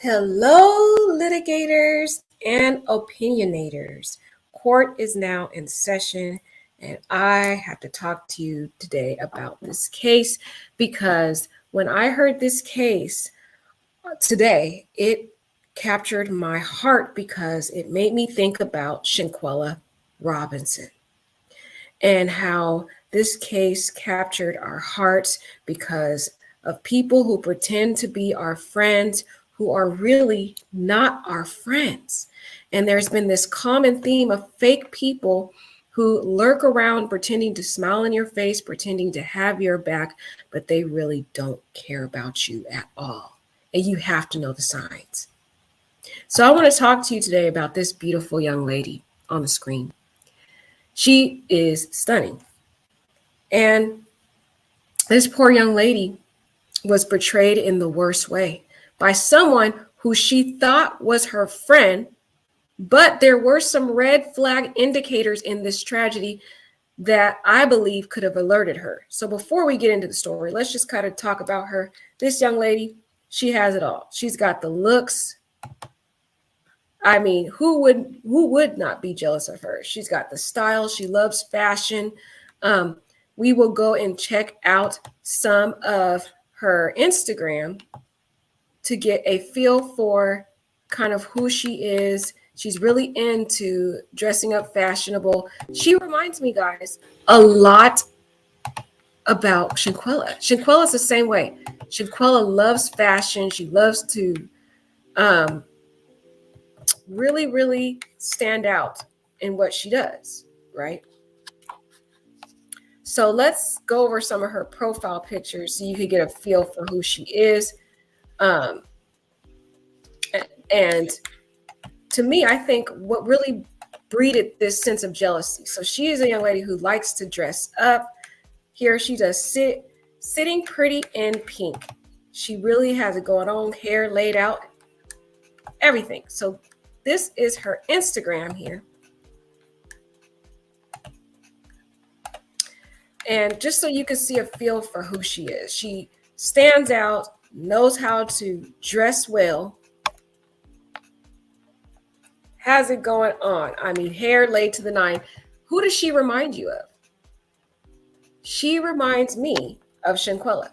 Hello, litigators and opinionators. Court is now in session, and I have to talk to you today about this case because when I heard this case today, it captured my heart because it made me think about Shanquella Robinson and how this case captured our hearts because of people who pretend to be our friends who are really not our friends. And there's been this common theme of fake people who lurk around pretending to smile in your face, pretending to have your back, but they really don't care about you at all. And you have to know the signs. So I want to talk to you today about this beautiful young lady on the screen. She is stunning. And this poor young lady was portrayed in the worst way by someone who she thought was her friend, but there were some red flag indicators in this tragedy that I believe could have alerted her. So before we get into the story, let's just kind of talk about her. This young lady, she has it all. She's got the looks. I mean, who would not be jealous of her? She's got the style. She loves fashion. We will go and check out some of her Instagram to get a feel for kind of who she is. She's really into dressing up fashionable. She reminds me, guys, a lot about Shanquella. Shanquella's the same way. Shanquella loves fashion. She loves to really, really stand out in what she does, right? So let's go over some of her profile pictures so you can get a feel for who she is. And to me, I think what really breeded this sense of jealousy. So she is a young lady who likes to dress up. Here she does sitting pretty in pink. She really has it going on, hair laid out, everything. So this is her Instagram here. And just so you can see a feel for who she is, she stands out, knows how to dress well, has it going on. I mean, hair laid to the nine. Who does she remind you of? She reminds me of Shanquella.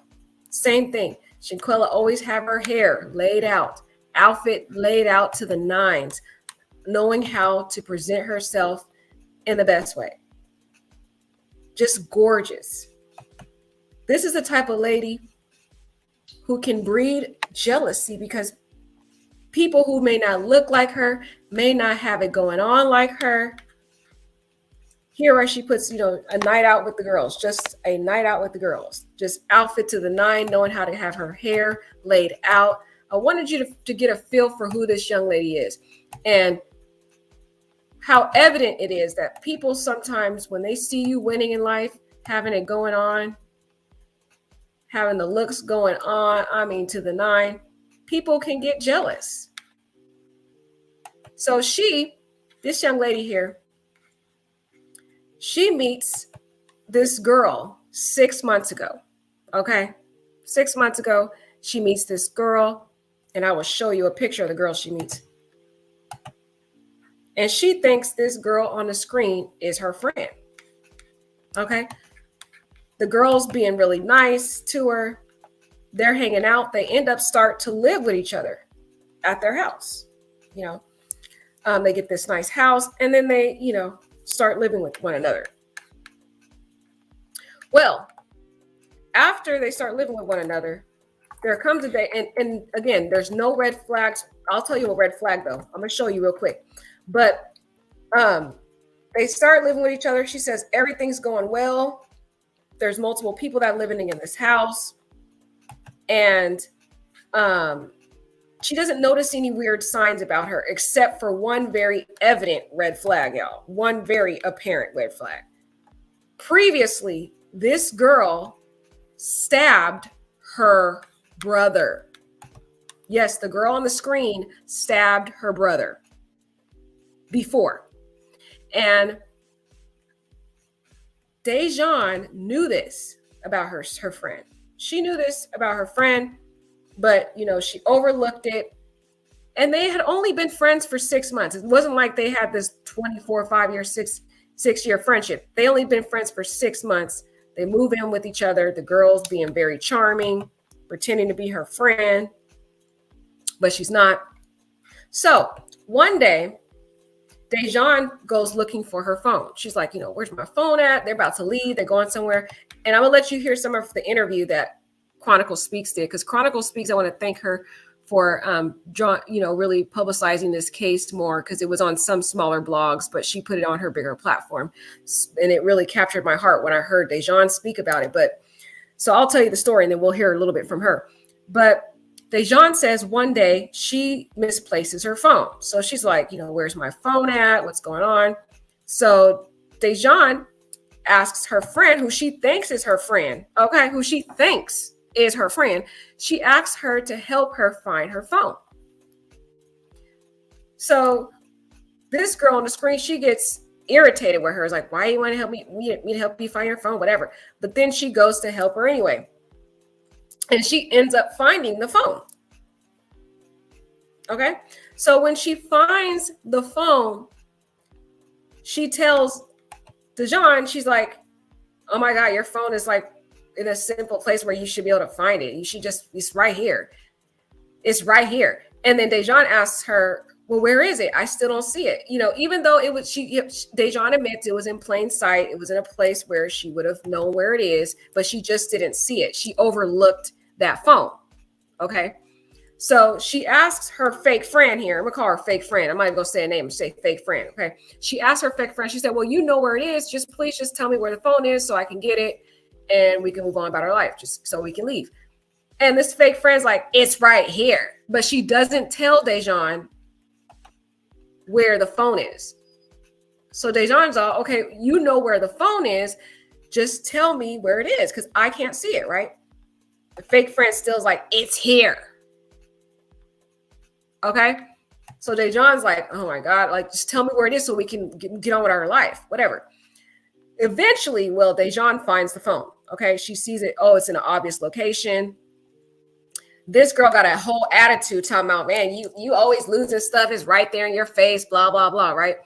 Same thing. Shanquella always have her hair laid out, outfit laid out to the nines, knowing how to present herself in the best way. Just gorgeous. This is the type of lady who can breed jealousy because people who may not look like her, may not have it going on like her. Here where she puts, a night out with the girls, just a night out with the girls, just outfit to the nine, knowing how to have her hair laid out. I wanted you to get a feel for who this young lady is and how evident it is that people sometimes, when they see you winning in life, having it going on, having the looks going on, I mean, to the nine, people can get jealous. So this young lady here, she meets this girl 6 months ago. Okay. 6 months ago, she meets this girl, and I will show you a picture of the girl she meets. And she thinks this girl on the screen is her friend. Okay. The girl's being really nice to her. They're hanging out. They end up start to live with each other at their house. They get this nice house, and then they, start living with one another. Well, after they start living with one another, there comes a day, and again, there's no red flags. I'll tell you a red flag, though. I'm going to show you real quick. But they start living with each other. She says everything's going well. There's multiple people that are living in this house. And she doesn't notice any weird signs about her, except for one very evident red flag, y'all. One very apparent red flag. Previously, this girl stabbed her brother. Yes, the girl on the screen stabbed her brother before. And Dejan knew this about her friend. She knew this about her friend, but, she overlooked it. And they had only been friends for 6 months. It wasn't like they had this 24, 5-year, 6 year friendship. They only been friends for 6 months. They move in with each other. The girl's being very charming, pretending to be her friend, but she's not. So one day, Dejan goes looking for her phone. She's like, where's my phone at? They're about to leave. They're going somewhere. And I'm going to let you hear some of the interview that Chronicle Speaks did, because Chronicle Speaks, I want to thank her for really publicizing this case more, because it was on some smaller blogs, but she put it on her bigger platform. And it really captured my heart when I heard Dejan speak about it. But so I'll tell you the story and then we'll hear a little bit from her. But Dejan says one day she misplaces her phone. So she's like, where's my phone at? What's going on? So Dejan asks her friend, who she thinks is her friend, she asks her to help her find her phone. So this girl on the screen, she gets irritated with her. It's like, why do you want to help me to help you find your phone, whatever. But then she goes to help her anyway. And she ends up finding the phone. Okay. So when she finds the phone, she tells Dejan, she's like, oh my God, your phone is like in a simple place where you should be able to find it. You should it's right here. It's right here. And then Dejan asks her, well, where is it? I still don't see it. Even though it was, Dejan admits it was in plain sight. It was in a place where she would have known where it is, but she just didn't see it. She overlooked that phone. Okay. So she asks her fake friend here. I'm gonna call her fake friend. I'm not even gonna say a name. Say fake friend. Okay. She asked her fake friend. She said, well, you know where it is. Please tell me where the phone is so I can get it and we can move on about our life, just so we can leave. And this fake friend's like, it's right here. But she doesn't tell Dejan where the phone is. So Dejan's all, okay, you know where the phone is. Just tell me where it is, because I can't see it, right? The fake friend still's like, it's here. Okay. So Dejan's like, oh my God, like, just tell me where it is so we can get on with our life, whatever. Eventually, Dejan finds the phone. Okay. She sees it. Oh, it's in an obvious location. This girl got a whole attitude talking about, man, you always losing stuff. Is right there in your face, blah, blah, blah. Right.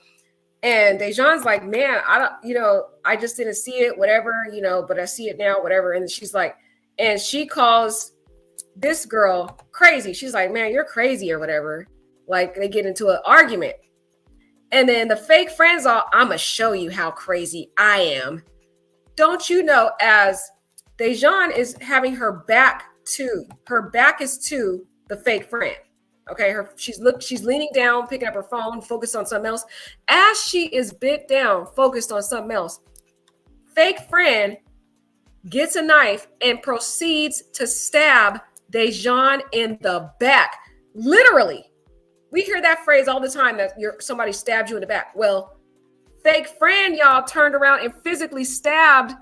And Dejan's like, man, I just didn't see it, whatever, but I see it now, whatever. And she's like, and she calls this girl crazy. She's like, man, you're crazy or whatever. Like, they get into an argument. And then the fake friend's all, I'm going to show you how crazy I am. Don't you know, as Dejan is having her back is to the fake friend. Okay. She's leaning down, picking up her phone, focused on something else. As she is bent down, focused on something else, fake friend gets a knife and proceeds to stab Dejan in the back. Literally. We hear that phrase all the time, that somebody stabbed you in the back. Well, fake friend, y'all, turned around and physically stabbed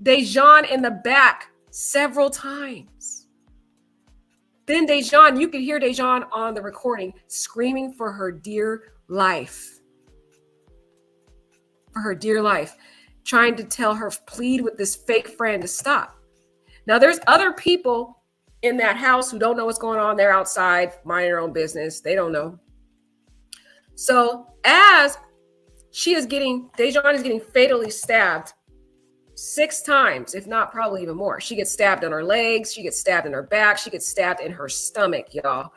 Dejan in the back several times. Then Dejan, you could hear Dejan on the recording screaming for her dear life. For her dear life. Trying to tell her, plead with this fake friend to stop. Now, there's other people in that house who don't know what's going on. They're outside minding their own business. They don't know. So as Dejan is getting fatally stabbed 6 times, if not probably even more. She gets stabbed on her legs. She gets stabbed in her back. She gets stabbed in her stomach, y'all.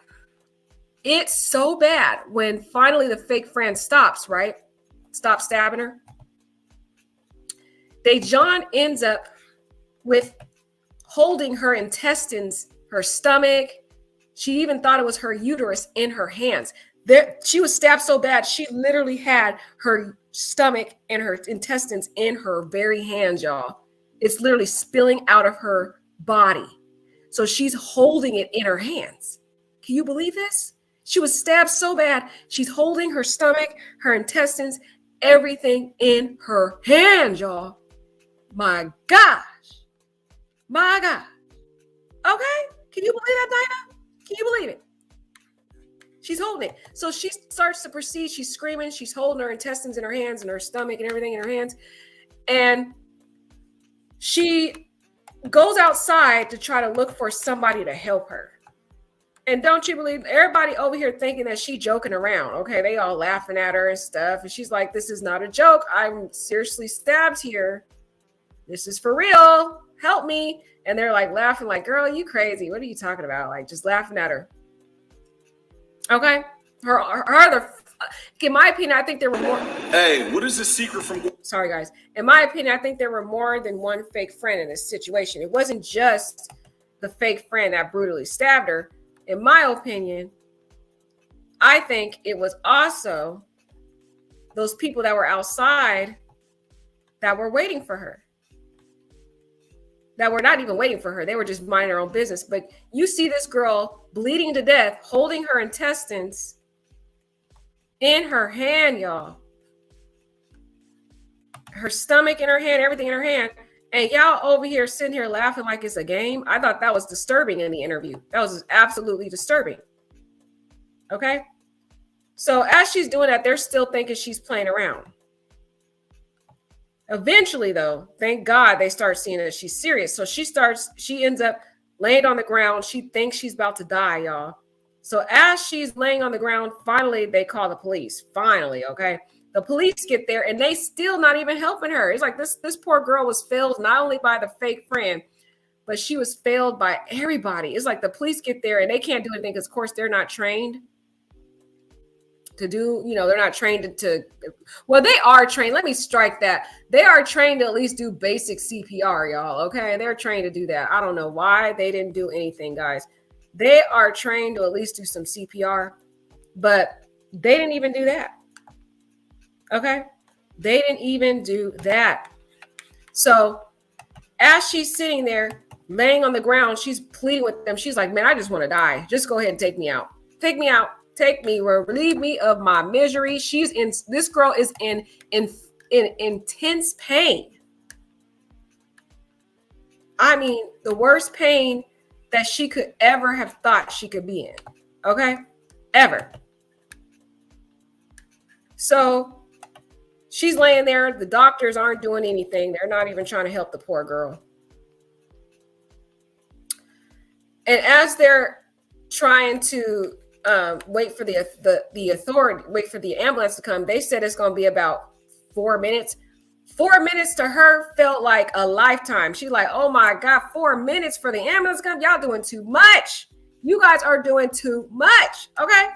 It's so bad when finally the fake friend stops, right? Stop stabbing her. Dejan ends up with holding her intestines, her stomach. She even thought it was her uterus in her hands. She was stabbed so bad, she literally had her stomach and her intestines in her very hands, y'all. It's literally spilling out of her body. So she's holding it in her hands. Can you believe this? She was stabbed so bad, she's holding her stomach, her intestines, everything in her hands, y'all. My gosh. My God. Okay. Can you believe that, Dinah? Can you believe it? She's holding it. So she starts to proceed. She's screaming. She's holding her intestines in her hands and her stomach and everything in her hands. And she goes outside to try to look for somebody to help her. And don't you believe everybody over here thinking that she joking around? Okay, they all laughing at her and stuff. And she's like, this is not a joke. I'm seriously stabbed here. This is for real. Help me. And they're like laughing like, girl, you crazy. What are you talking about? Like just laughing at her. Okay. In my opinion, I think there were more. Hey, what is the secret from? Sorry, guys. In my opinion, I think there were more than one fake friend in this situation. It wasn't just the fake friend that brutally stabbed her. In my opinion, I think it was also those people that were outside that were waiting for her. That were not even waiting for her. They were just minding their own business. But you see this girl bleeding to death, holding her intestines in her hand, y'all. Her stomach in her hand, everything in her hand. And y'all over here sitting here laughing like it's a game. I thought that was disturbing in the interview. That was absolutely disturbing. Okay. So as she's doing that, they're still thinking she's playing around. Eventually, though, thank God they start seeing that she's serious. So she ends up laying on the ground. She thinks she's about to die, y'all. So as she's laying on the ground, finally, they call the police. Finally, okay. The police get there and they still not even helping her. It's like this poor girl was failed not only by the fake friend, but she was failed by everybody. It's like the police get there and they can't do anything because, of course, they're not trained to do, they're not trained to, well, they are trained. Let me strike that. They are trained to at least do basic CPR, y'all. Okay. They're trained to do that. I don't know why they didn't do anything, guys. They are trained to at least do some CPR, but they didn't even do that. Okay. They didn't even do that. So as she's sitting there laying on the ground, she's pleading with them. She's like, man, I just want to die. Just go ahead and take me out. Take me out. Take me, relieve me of my misery. This girl is in intense pain. I mean, the worst pain that she could ever have thought she could be in. Okay? Ever. So she's laying there. The doctors aren't doing anything. They're not even trying to help the poor girl. And as they're trying to wait for wait for the ambulance to come, they said it's going to be about 4 minutes. 4 minutes to her felt like a lifetime. She's like, oh my God, 4 minutes for the ambulance to come. Y'all doing too much. You guys are doing too much. Okay.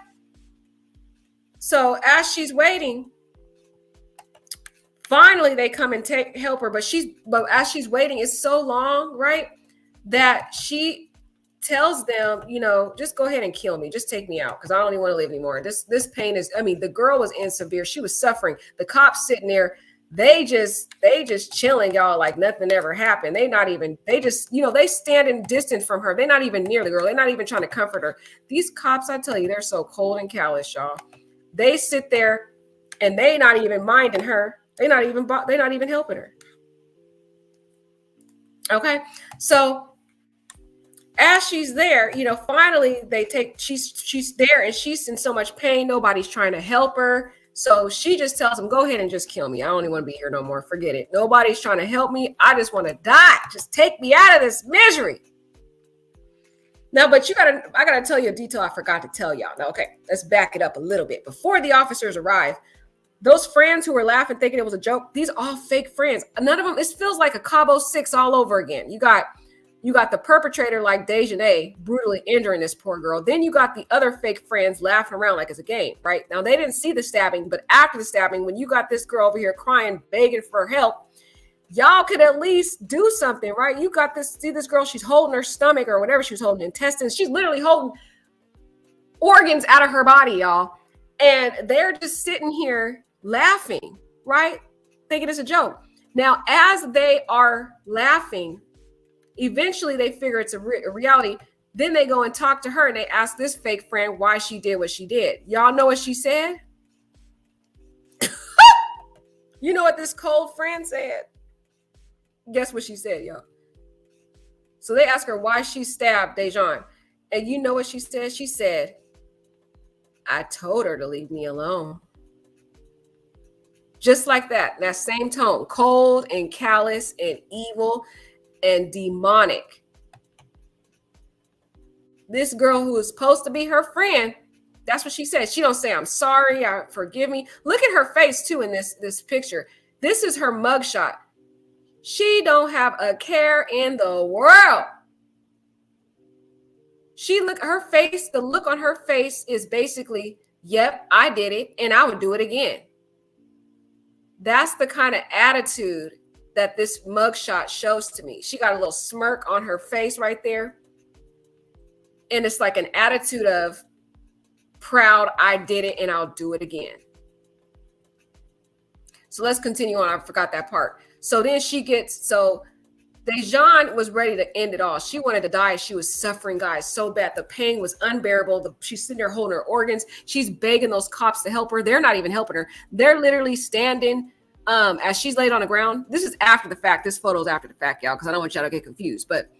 So as she's waiting, finally they come and help her. But as she's waiting, it's so long, right? That she tells them, just go ahead and kill me. Just take me out because I don't even want to live anymore. This pain is, the girl was in severe. She was suffering. The cops sitting there, they just chilling, y'all, like nothing ever happened. They stand in distance from her. They're not even near the girl. They're not even trying to comfort her. These cops, I tell you, they're so cold and callous, y'all. They sit there and they not even minding her. They're not even helping her. Okay. So as she's there, finally she's there and she's in so much pain. Nobody's trying to help her. So she just tells them, go ahead and just kill me. I don't even want to be here no more. Forget it. Nobody's trying to help me. I just want to die. Just take me out of this misery. Now, but I got to tell you a detail I forgot to tell y'all. Now, okay, let's back it up a little bit. Before the officers arrived, those friends who were laughing, thinking it was a joke, these are all fake friends. None of them, it feels like a Cabo 6 all over again. You got the perpetrator like Dejanay brutally injuring this poor girl. Then you got the other fake friends laughing around like it's a game, right? Now, they didn't see the stabbing, but after the stabbing, when you got this girl over here crying, begging for help, y'all could at least do something, right? You got this girl, she's holding her stomach or whatever she was holding, intestines. She's literally holding organs out of her body, y'all. And they're just sitting here laughing, right? Thinking it's a joke. Now, as they are laughing, eventually they figure it's a reality. Then they go and talk to her and they ask this fake friend why she did what she did. Y'all know what she said? You know what this cold friend said? Guess what she said, y'all? So they ask her why she stabbed Dejan. And you know what she said? She said, I told her to leave me alone. Just like that same tone, cold and callous and evil and demonic. this girl who was supposed to be her friend, that's what she said. She don't say, I'm sorry, forgive me. Look at her face too in this picture. This is her mugshot. She don't have a care in the world. Her face, the look on her face is basically, yep, I did it and I would do it again. That's the kind of attitude that this mugshot shows to me. She got a little smirk on her face right there. And it's like an attitude of proud, I did it and I'll do it again. So let's continue on. I forgot that part. So then Dejan was ready to end it all. She wanted to die. She was suffering, guys, so bad. The pain was unbearable. She's sitting there holding her organs. She's begging those cops to help her. They're not even helping her. They're literally standing as she's laid on the ground. This is after the fact. This photo is after the fact, y'all, because I don't want y'all to get confused. But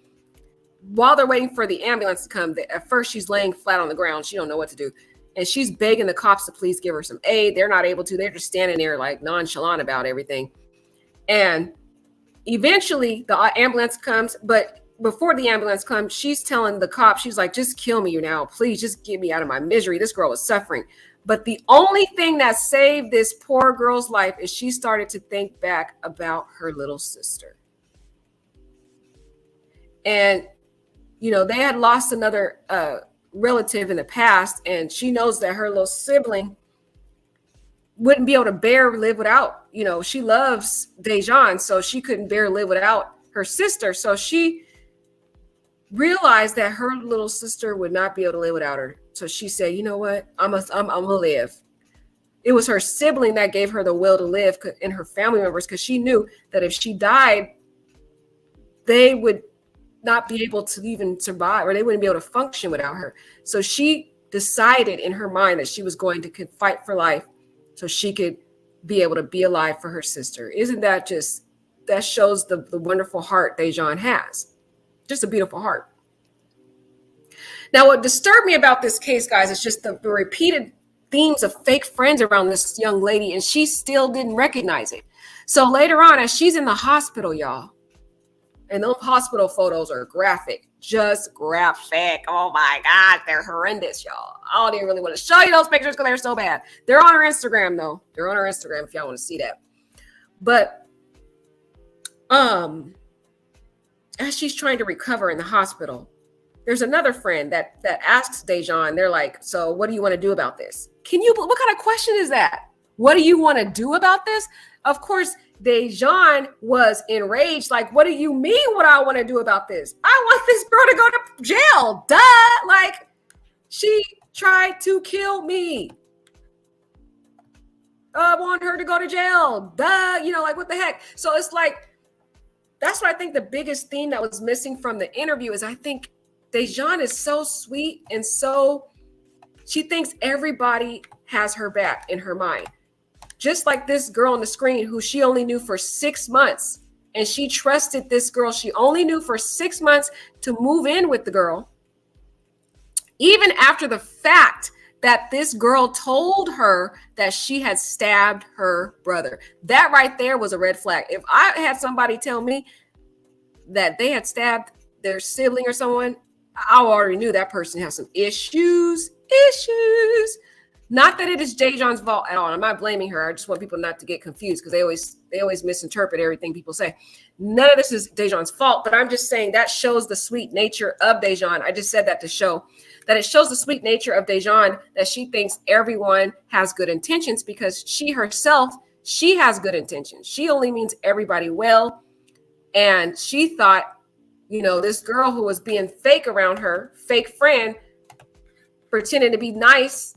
while they're waiting for the ambulance to come, at first she's laying flat on the ground. She don't know what to do. And she's begging the cops to please give her some aid. They're not able to. They're just standing there like nonchalant about everything. And eventually the ambulance comes, but before the ambulance comes, she's telling the cop, she's like, just kill me now. Please just get me out of my misery. This girl is suffering. But the only thing that saved this poor girl's life is she started to think back about her little sister. And, you know, they had lost another relative in the past, and she knows that her little sibling wouldn't be able to live without, you know, she loves Dejan, so she couldn't live without her sister. So she realized that her little sister would not be able to live without her. So she said, you know what, I'm gonna live. It was her sibling that gave her the will to live, and her family members, because she knew that if she died, they would not be able to even survive, or they wouldn't be able to function without her. So she decided in her mind that she was going to fight for life so she could be able to be alive for her sister. Isn't that that shows the wonderful heart Dejan has. Just a beautiful heart. Now, what disturbed me about this case, guys, is just the repeated themes of fake friends around this young lady, and she still didn't recognize it. So later on, as she's in the hospital, y'all, and those hospital photos are graphic, just graphic. Oh my God, they're horrendous, y'all. I don't even really want to show you those pictures because they're so bad. They're on her Instagram, though. They're on her Instagram if y'all want to see that. But as she's trying to recover in the hospital, there's another friend that asks Dejan, they're like, so what do you want to do about this? What kind of question is that? What do you want to do about this? Of course, Dejan was enraged. Like, what do you mean what I want to do about this? I want this girl to go to jail. Duh. Like, she tried to kill me. I want her to go to jail. Duh. You know, like, what the heck? So it's like, that's what I think the biggest theme that was missing from the interview is I think Dejan is so sweet and she thinks everybody has her back in her mind. Just like this girl on the screen who she only knew for 6 months, and she trusted this girl she only knew for 6 months to move in with the girl. Even after the fact that this girl told her that she had stabbed her brother. That right there was a red flag. If I had somebody tell me that they had stabbed their sibling or someone, I already knew that person has some issues. Not that it is Dejan's fault at all. I'm not blaming her. I just want people not to get confused because they always misinterpret everything people say. None of this is Dejan's fault, but I'm just saying that shows the sweet nature of Dejan. I just said that to show that it shows the sweet nature of Dejan, that she thinks everyone has good intentions because she herself, she has good intentions. She only means everybody well. And she thought, you know, this girl who was being fake around her, fake friend, pretending to be nice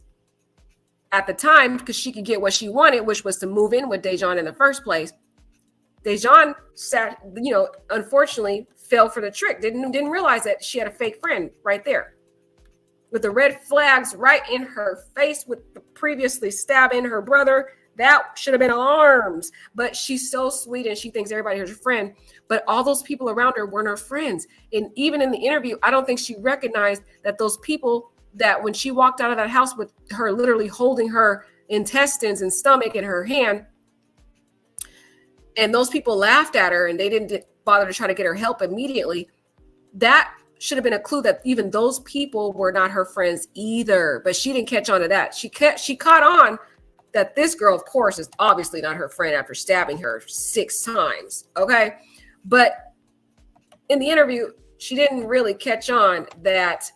at the time because she could get what she wanted, which was to move in with Dejan in the first place. Dejan unfortunately fell for the trick. Didn't realize that she had a fake friend right there with the red flags right in her face with the previously stabbing her brother. That should have been alarms, but she's so sweet and she thinks everybody is her friend, but all those people around her weren't her friends. And even in the interview, I don't think she recognized that those people that when she walked out of that house with her literally holding her intestines and stomach in her hand, and those people laughed at her and they didn't bother to try to get her help immediately, that should have been a clue that even those people were not her friends either. But she didn't catch on to that. She caught on that this girl, of course, is obviously not her friend after stabbing her 6 times. Okay. But in the interview, she didn't really catch on that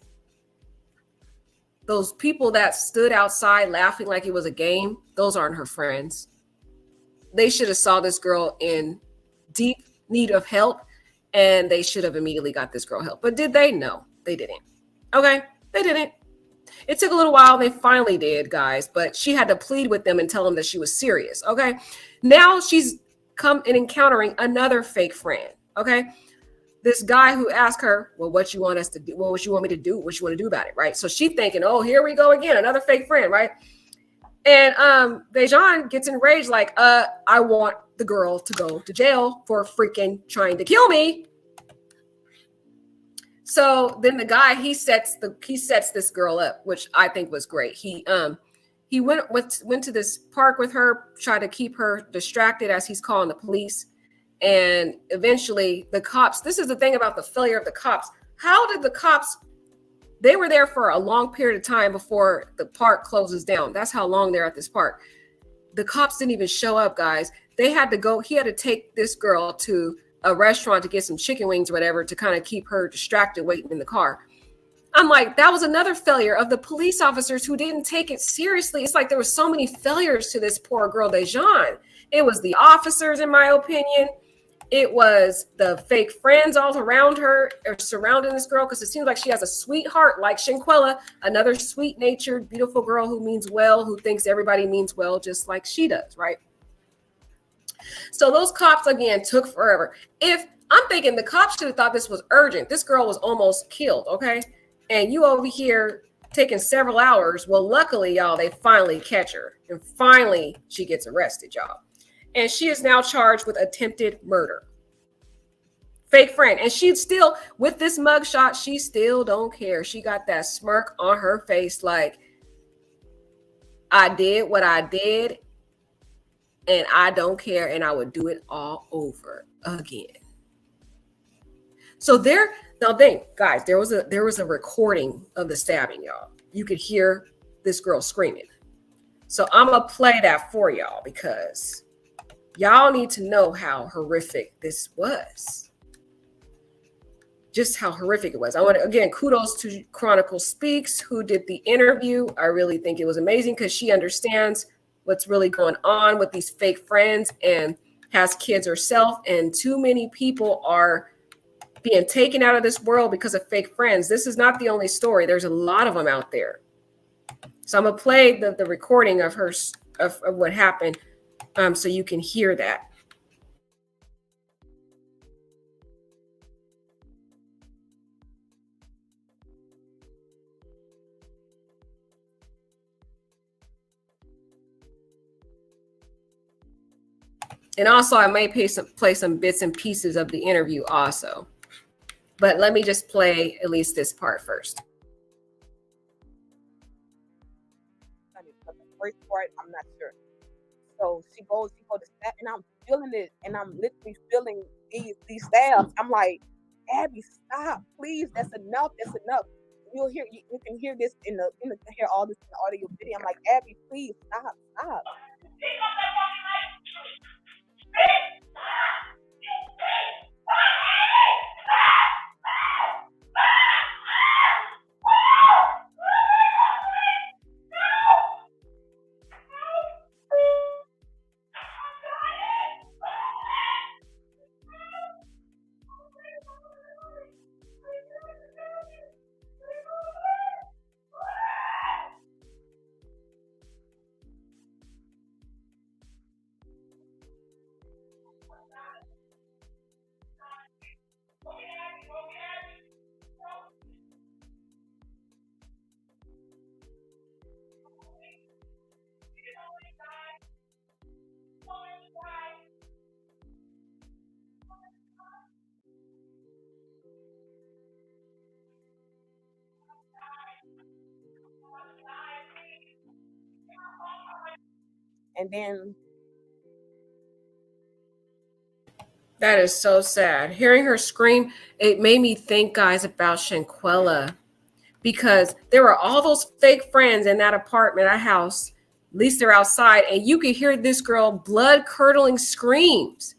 those people that stood outside laughing like it was a game, those aren't her friends. They should have saw this girl in deep need of help, and they should have immediately got this girl help. But did they? No, they didn't. Okay, they didn't. It took a little while. They finally did, guys, but she had to plead with them and tell them that she was serious. Okay, now she's come and encountering another fake friend. Okay, this guy who asked her, well, what you want us to do? Well, what you want me to do? What you want to do about it, right? So she's thinking, oh, here we go again, another fake friend, right? And Dejan gets enraged, like, I want the girl to go to jail for freaking trying to kill me. So then the guy, he sets this girl up, which I think was great. He went to this park with her, tried to keep her distracted as he's calling the police. And eventually the cops, this is the thing about the failure of the cops. How did the cops, they were there for a long period of time before the park closes down. That's how long they're at this park. The cops didn't even show up, guys. He had to take this girl to a restaurant to get some chicken wings or whatever to kind of keep her distracted waiting in the car. I'm like, that was another failure of the police officers who didn't take it seriously. It's like there were so many failures to this poor girl, Dejan. It was the officers, in my opinion. It was the fake friends all around her or surrounding this girl, because it seems like she has a sweetheart like Shanquella, another sweet-natured, beautiful girl who means well, who thinks everybody means well just like she does, right? So those cops, again, took forever. I'm thinking the cops should have thought this was urgent. This girl was almost killed, okay? And you over here taking several hours. Well, luckily, y'all, they finally catch her. And finally, she gets arrested, y'all. And she is now charged with attempted murder. Fake friend. And she's still, with this mugshot, she still don't care. She got that smirk on her face like, I did what I did, and I don't care, and I would do it all over again. So guys, there was a recording of the stabbing, y'all. You could hear this girl screaming. So I'm going to play that for y'all because y'all need to know how horrific this was. Just how horrific it was. I want to, again, kudos to Chronicle Speaks, who did the interview. I really think it was amazing because she understands what's really going on with these fake friends and has kids herself. And too many people are being taken out of this world because of fake friends. This is not the only story. There's a lot of them out there. So I'm going to play the recording of what happened so you can hear that. And also, I may play some bits and pieces of the interview also. But let me just play at least this part first. The first part, I'm not sure. So she goes to stab, and I'm feeling it, and I'm literally feeling these stabs. I'm like, Abby, stop, please. That's enough. That's enough. You can hear this hear all this in the audio video. I'm like, Abby, please stop. And then That is so sad. Hearing her scream, it made me think, guys, about Shanquella, because there were all those fake friends in that apartment, that house. At least they're outside, and you could hear this girl blood curdling screams.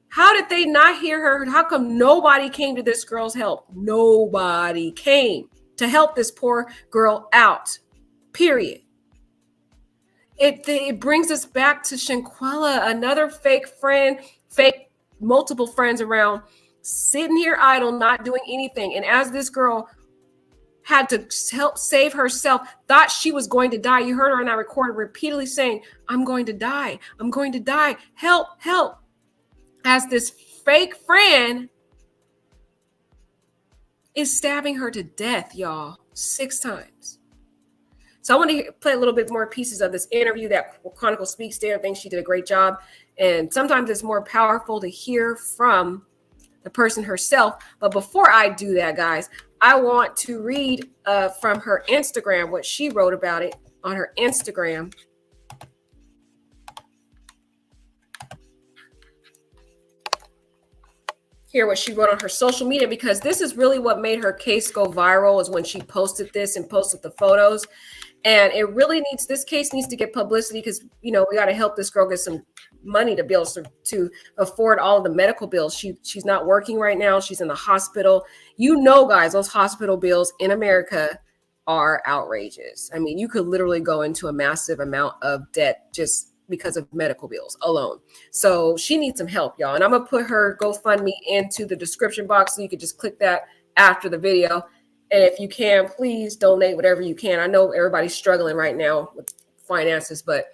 How did they not hear her? How come nobody came to this girl's help? Nobody came to help this poor girl out, period. It brings us back to Shanquella, another fake friend, fake multiple friends around, sitting here idle, not doing anything. And as this girl had to help save herself, thought she was going to die. You heard her on that recording repeatedly saying, I'm going to die. I'm going to die. Help, help. As this fake friend is stabbing her to death, y'all, 6 times. So I want to play a little bit more pieces of this interview that Chronicle Speaks did. I think she did a great job. And sometimes it's more powerful to hear from the person herself. But before I do that, guys, I want to read from her Instagram, what she wrote about it on her Instagram. Hear what she wrote on her social media, because this is really what made her case go viral, is when she posted this and posted the photos. And it really needs, this case needs to get publicity, because, you know, we got to help this girl get some money to be able to afford all of the medical bills. She's not working right now. She's in the hospital. You know, guys, those hospital bills in America are outrageous. I mean, you could literally go into a massive amount of debt just because of medical bills alone. So she needs some help, y'all. And I'm going to put her GoFundMe into the description box, so you could just click that after the video. And if you can, please donate whatever you can. I know everybody's struggling right now with finances, but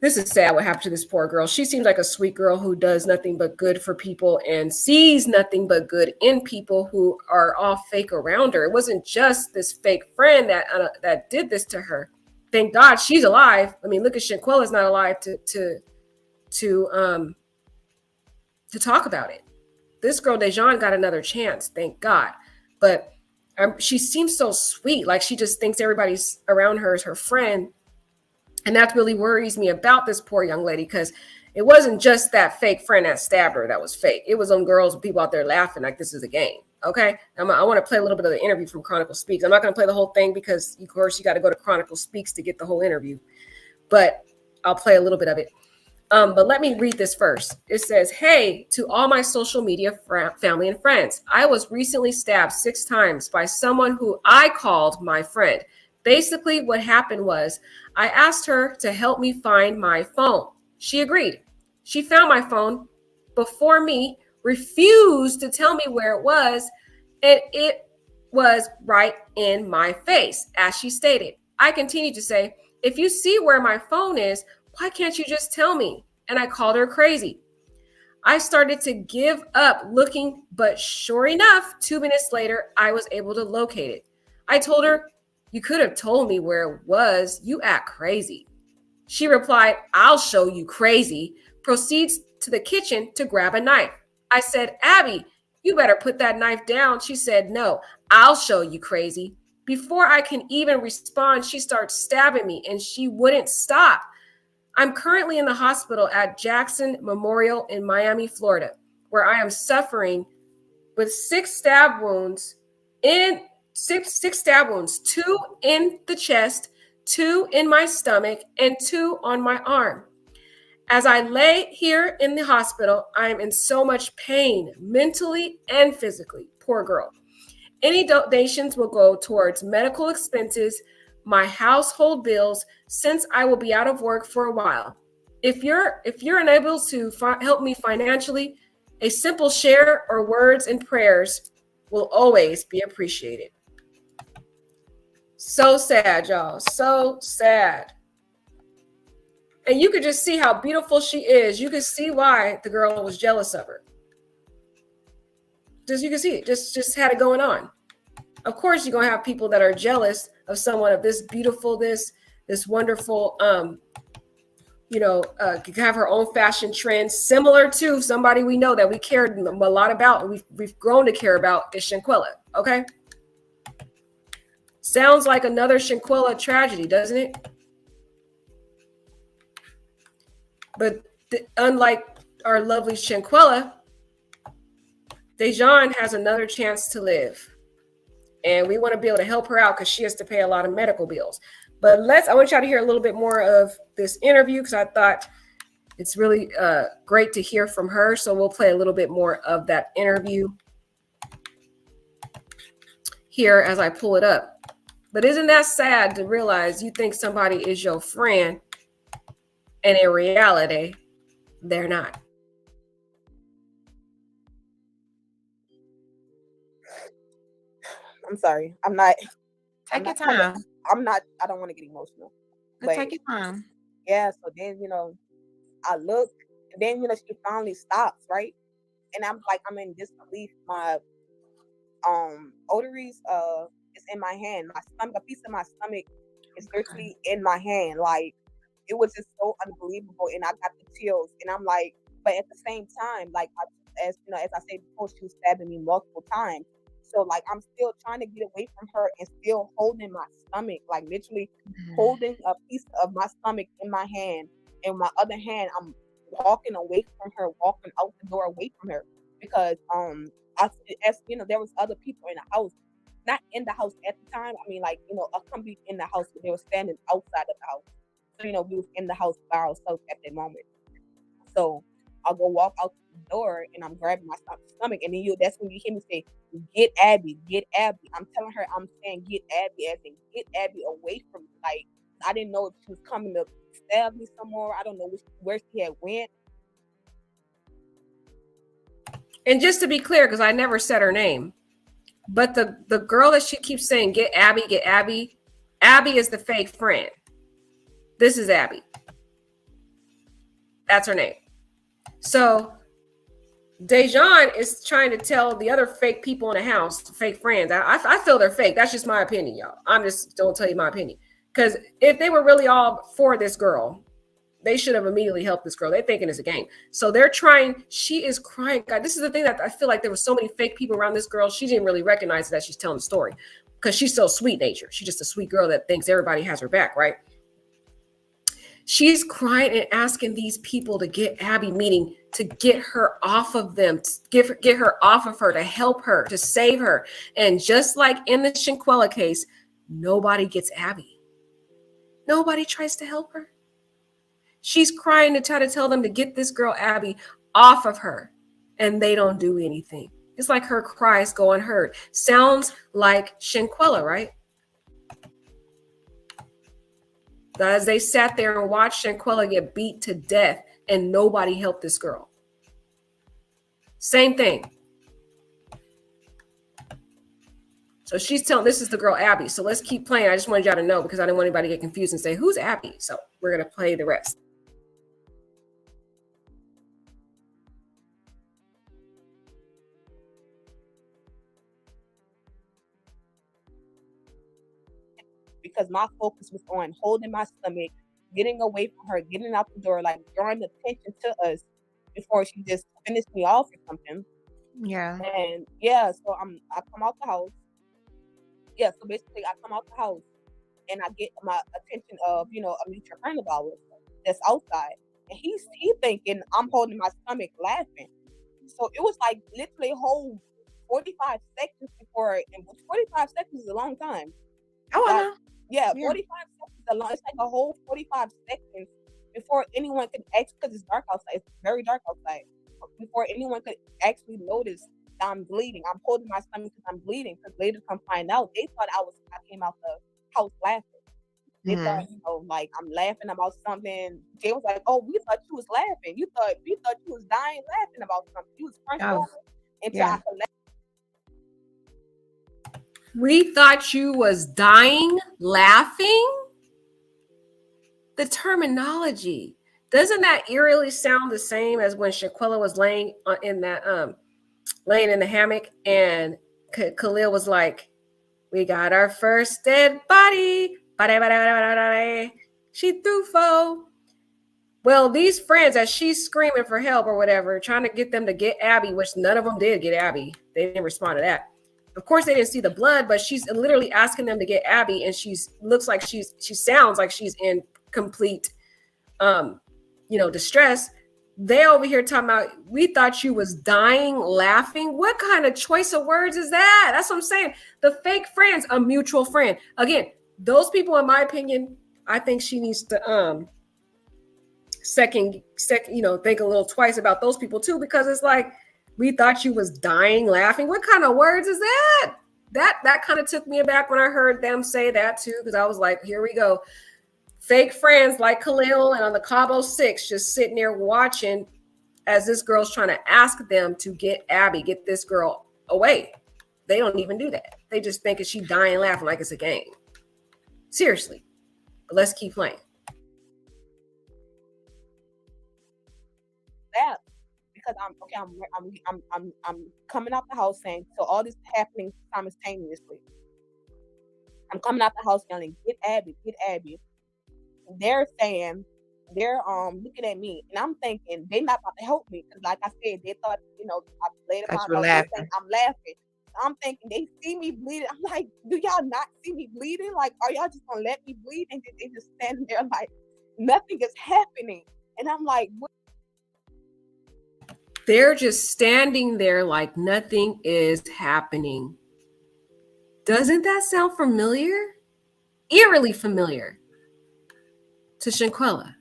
this is sad what happened to this poor girl. She seems like a sweet girl who does nothing but good for people and sees nothing but good in people who are all fake around her. It wasn't just this fake friend that did this to her. Thank God she's alive. I mean, look at Shanquella's not alive to talk about it. This girl Dejan got another chance, thank God. But she seems so sweet, like she just thinks everybody's around her is her friend. And that really worries me about this poor young lady, because it wasn't just that fake friend that stabbed her that was fake. It was them girls and people out there laughing like this is a game. Okay, I want to play a little bit of the interview from Chronicle Speaks. I'm not going to play the whole thing because, of course, you got to go to Chronicle Speaks to get the whole interview. But I'll play a little bit of it. But let me read this first. It says, hey, to all my social media family and friends, I was recently stabbed 6 times by someone who I called my friend. Basically, what happened was I asked her to help me find my phone. She agreed. She found my phone before me, refused to tell me where it was, and it was right in my face, as she stated. I continued to say, if you see where my phone is, why can't you just tell me? And I called her crazy. I started to give up looking, but sure enough, 2 minutes later, I was able to locate it. I told her, you could have told me where it was. You act crazy. She replied, I'll show you crazy. Proceeds to the kitchen to grab a knife. I said, Abby, you better put that knife down. She said, no, I'll show you crazy. Before I can even respond, she starts stabbing me and she wouldn't stop. I'm currently in the hospital at Jackson Memorial in Miami, Florida, where I am suffering with 6 stab wounds, 2 in the chest, 2 in my stomach, and 2 on my arm. As I lay here in the hospital, I am in so much pain, mentally and physically. Poor girl. Any donations will go towards medical expenses, my household bills, since I will be out of work for a while. If you're unable to help me financially, a simple share or words and prayers will always be appreciated. So sad, y'all. So sad. And you could just see how beautiful she is. You could see why the girl was jealous of her. You can see it. Just had it going on. Of course, you're gonna have people that are jealous of someone of this beautiful, this wonderful, could have her own fashion trends, similar to somebody we know that we cared a lot about, and we've grown to care about, is Shanquella. Okay. Sounds like another Shanquella tragedy, doesn't it? But unlike our lovely Shanquella, Dejan has another chance to live. And we want to be able to help her out because she has to pay a lot of medical bills. But I want y'all to hear a little bit more of this interview because I thought it's really great to hear from her. So we'll play a little bit more of that interview here as I pull it up. But isn't that sad to realize you think somebody is your friend and in reality, they're not? I'm sorry. I'm not. Take your time. I'm not. I don't want to get emotional. But Take your time. yeah. So then I look, and then she finally stops, right? And I'm like, I'm in disbelief. My ovaries is in my hand. My stomach, a piece of my stomach is literally in my hand. Like it was just so unbelievable, and I got the chills. And I'm like, but at the same time, like as I said before, she was stabbing me multiple times. So like I'm still trying to get away from her and still holding my stomach, like literally holding a piece of my stomach in my hand. And my other hand, I'm walking away from her, walking out the door away from her because there was other people in the house, not in the house at the time. I mean, like a company in the house, but they were standing outside of the house. So we was in the house by ourselves at that moment. So I'll go walk out the door and I'm grabbing my stomach, and then that's when you hear me say, "Get Abby, get Abby." I'm telling her, I'm saying, "Get Abby," as in get Abby away from me. Like I didn't know if she was coming to stab me somewhere. I don't know where she had went. And just to be clear, because I never said her name, but the girl that she keeps saying, get Abby, Abby is the fake friend. This is Abby. That's her name. So Dejan is trying to tell the other fake people in the house, fake friends. I feel they're fake. That's just my opinion, y'all. I'm just don't tell you my opinion. Because if they were really all for this girl, they should have immediately helped this girl. They're thinking it's a game. So they're trying. She is crying. God, this is the thing that I feel like there were so many fake people around this girl. She didn't really recognize that she's telling the story because she's so sweet natured. She's just a sweet girl that thinks everybody has her back, right? She's crying and asking these people to get Abby, meaning to get her off of them, to get her off of her, to help her, to save her. And just like in the Shanquella case, nobody gets Abby. Nobody tries to help her. She's crying to try to tell them to get this girl Abby off of her, and they don't do anything. It's like her cries go unheard. Sounds like Shanquella, right? As they sat there and watched Shanquella get beat to death, and nobody helped this girl. Same thing. So she's telling, this is the girl Abby. So let's keep playing. I just wanted y'all to know because I didn't want anybody to get confused and say, who's Abby? So we're going to play the rest. Because my focus was on holding my stomach, getting away from her, getting out the door, like drawing attention to us before she just finished me off or something. Yeah. And yeah, so I come out the house. Yeah, so basically I come out the house and I get my attention of, a mutual friend of ours that's outside. And he's thinking I'm holding my stomach laughing. So it was like literally a whole 45 seconds before, and 45 seconds is a long time. Oh, I know. Yeah, 45 seconds is a long. It's like a whole 45 seconds before anyone could actually, because it's dark outside. It's very dark outside. Before anyone could actually notice that I'm bleeding. I'm holding my stomach because I'm bleeding. Because later come find out, they thought I came out the house laughing. They thought, like I'm laughing about something. Jay was like, "Oh, we thought you was laughing. We thought you was dying laughing about something. You was crunched over." Until I could We thought you was dying laughing. The terminology, doesn't that eerily sound the same as when Shanquella was laying in the hammock and Khalil was like, "We got our first dead body. She threw foe." Well, these friends, as she's screaming for help or whatever, trying to get them to get Abby, which none of them did get Abby. They didn't respond to that. Of course, they didn't see the blood, but she's literally asking them to get Abby, and she sounds like she's in complete, distress. They over here talking about, we thought you was dying laughing. What kind of choice of words is that? That's what I'm saying. The fake friend's a mutual friend. Again, those people, in my opinion, I think she needs to second, think a little twice about those people too, because it's like, we thought you was dying laughing. What kind of words is that? That kind of took me aback when I heard them say that too, because I was like, here we go. Fake friends like Khalil and on the Cabo 6 just sitting there watching as this girl's trying to ask them to get this girl away. They don't even do that. They just think she dying laughing like it's a game. Seriously. But let's keep playing. That because I'm coming out the house saying, so all this happening simultaneously. I'm coming out the house yelling, get Abby. They're saying, they're looking at me, and I'm thinking they're not about to help me, because like I said, they thought, I played upon you were laughing. I'm laughing. So I'm thinking they see me bleeding. I'm like, do y'all not see me bleeding? Like, are y'all just gonna let me bleed? And they just standing there like nothing is happening. And I'm like, what? They're just standing there like nothing is happening. Doesn't that sound familiar? Eerily familiar to Shanquella.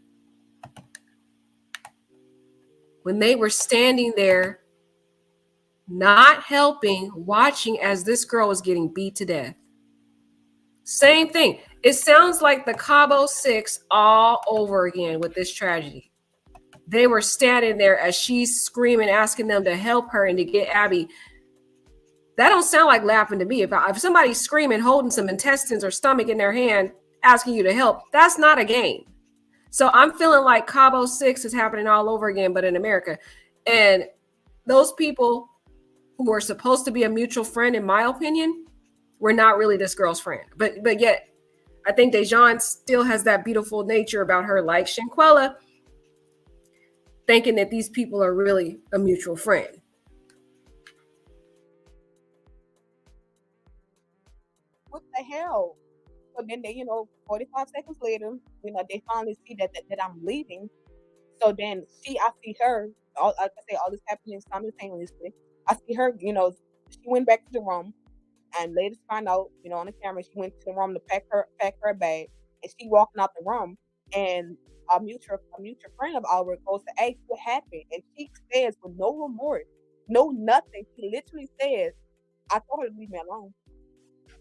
When they were standing there, not helping, watching as this girl was getting beat to death. Same thing. It sounds like the Cabo 6 all over again with this tragedy. They were standing there as she's screaming, asking them to help her and to get Abby. That don't sound like laughing to me. If somebody's screaming, holding some intestines or stomach in their hand, asking you to help, that's not a game. So I'm feeling like Cabo 6 is happening all over again, but in America. And those people who are supposed to be a mutual friend, in my opinion, were not really this girl's friend. But yet, I think Dejan still has that beautiful nature about her, like Shanquella, thinking that these people are really a mutual friend. What the hell? So then they, 45 seconds later, they finally see that I'm leaving. So then I see her, like I say, all this happening simultaneously. I see her, she went back to the room, and later find out, on the camera, she went to the room to pack her bag, and she walking out the room, and a mutual friend of ours goes to ask what happened, and she says with no remorse, no nothing. She literally says, "I told her to leave me alone."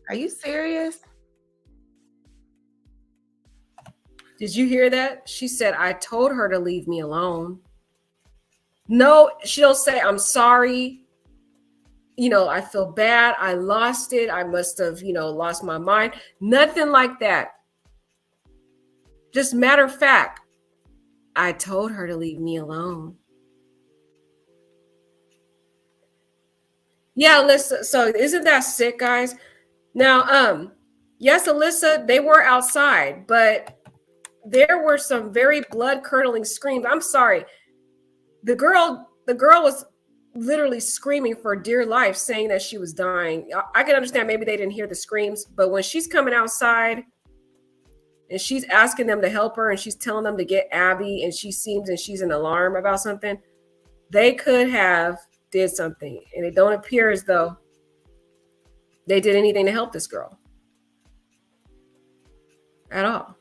Are you serious? Did you hear that? She said, I told her to leave me alone. No, she'll say, I'm sorry. I feel bad. I lost it. I must have, lost my mind. Nothing like that. Just matter of fact, I told her to leave me alone. Yeah, Alyssa. So isn't that sick, guys? Now, yes, Alyssa, they were outside, but there were some very blood-curdling screams. I'm sorry. The girl was literally screaming for dear life, saying that she was dying. I can understand maybe they didn't hear the screams, but when she's coming outside and she's asking them to help her and she's telling them to get Abby and she's in alarm about something, they could have did something. And it don't appear as though they did anything to help this girl at all.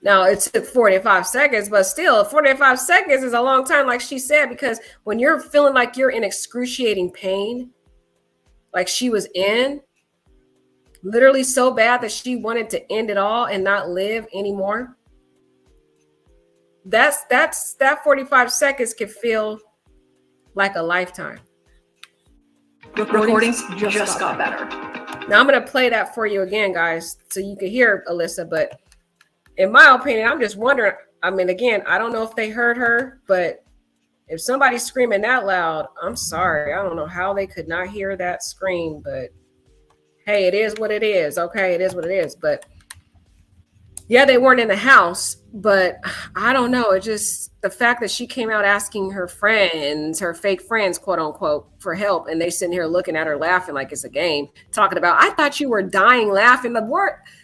Now, it took 45 seconds, but still 45 seconds is a long time, like she said, because when you're feeling like you're in excruciating pain, like she was in, literally so bad that she wanted to end it all and not live anymore. That 45 seconds can feel like a lifetime. Recordings just got better. Now I'm going to play that for you again, guys, so you can hear Alyssa, but in my opinion, I'm just wondering, I mean, again, I don't know if they heard her, but if somebody's screaming that loud, I'm sorry. I don't know how they could not hear that scream, but hey, it is what it is. Okay, it is what it is. But yeah, they weren't in the house, but I don't know. It just, the fact that she came out asking her friends, her fake friends, quote unquote, for help, and they sitting here looking at her laughing like it's a game, talking about, I thought you were dying laughing.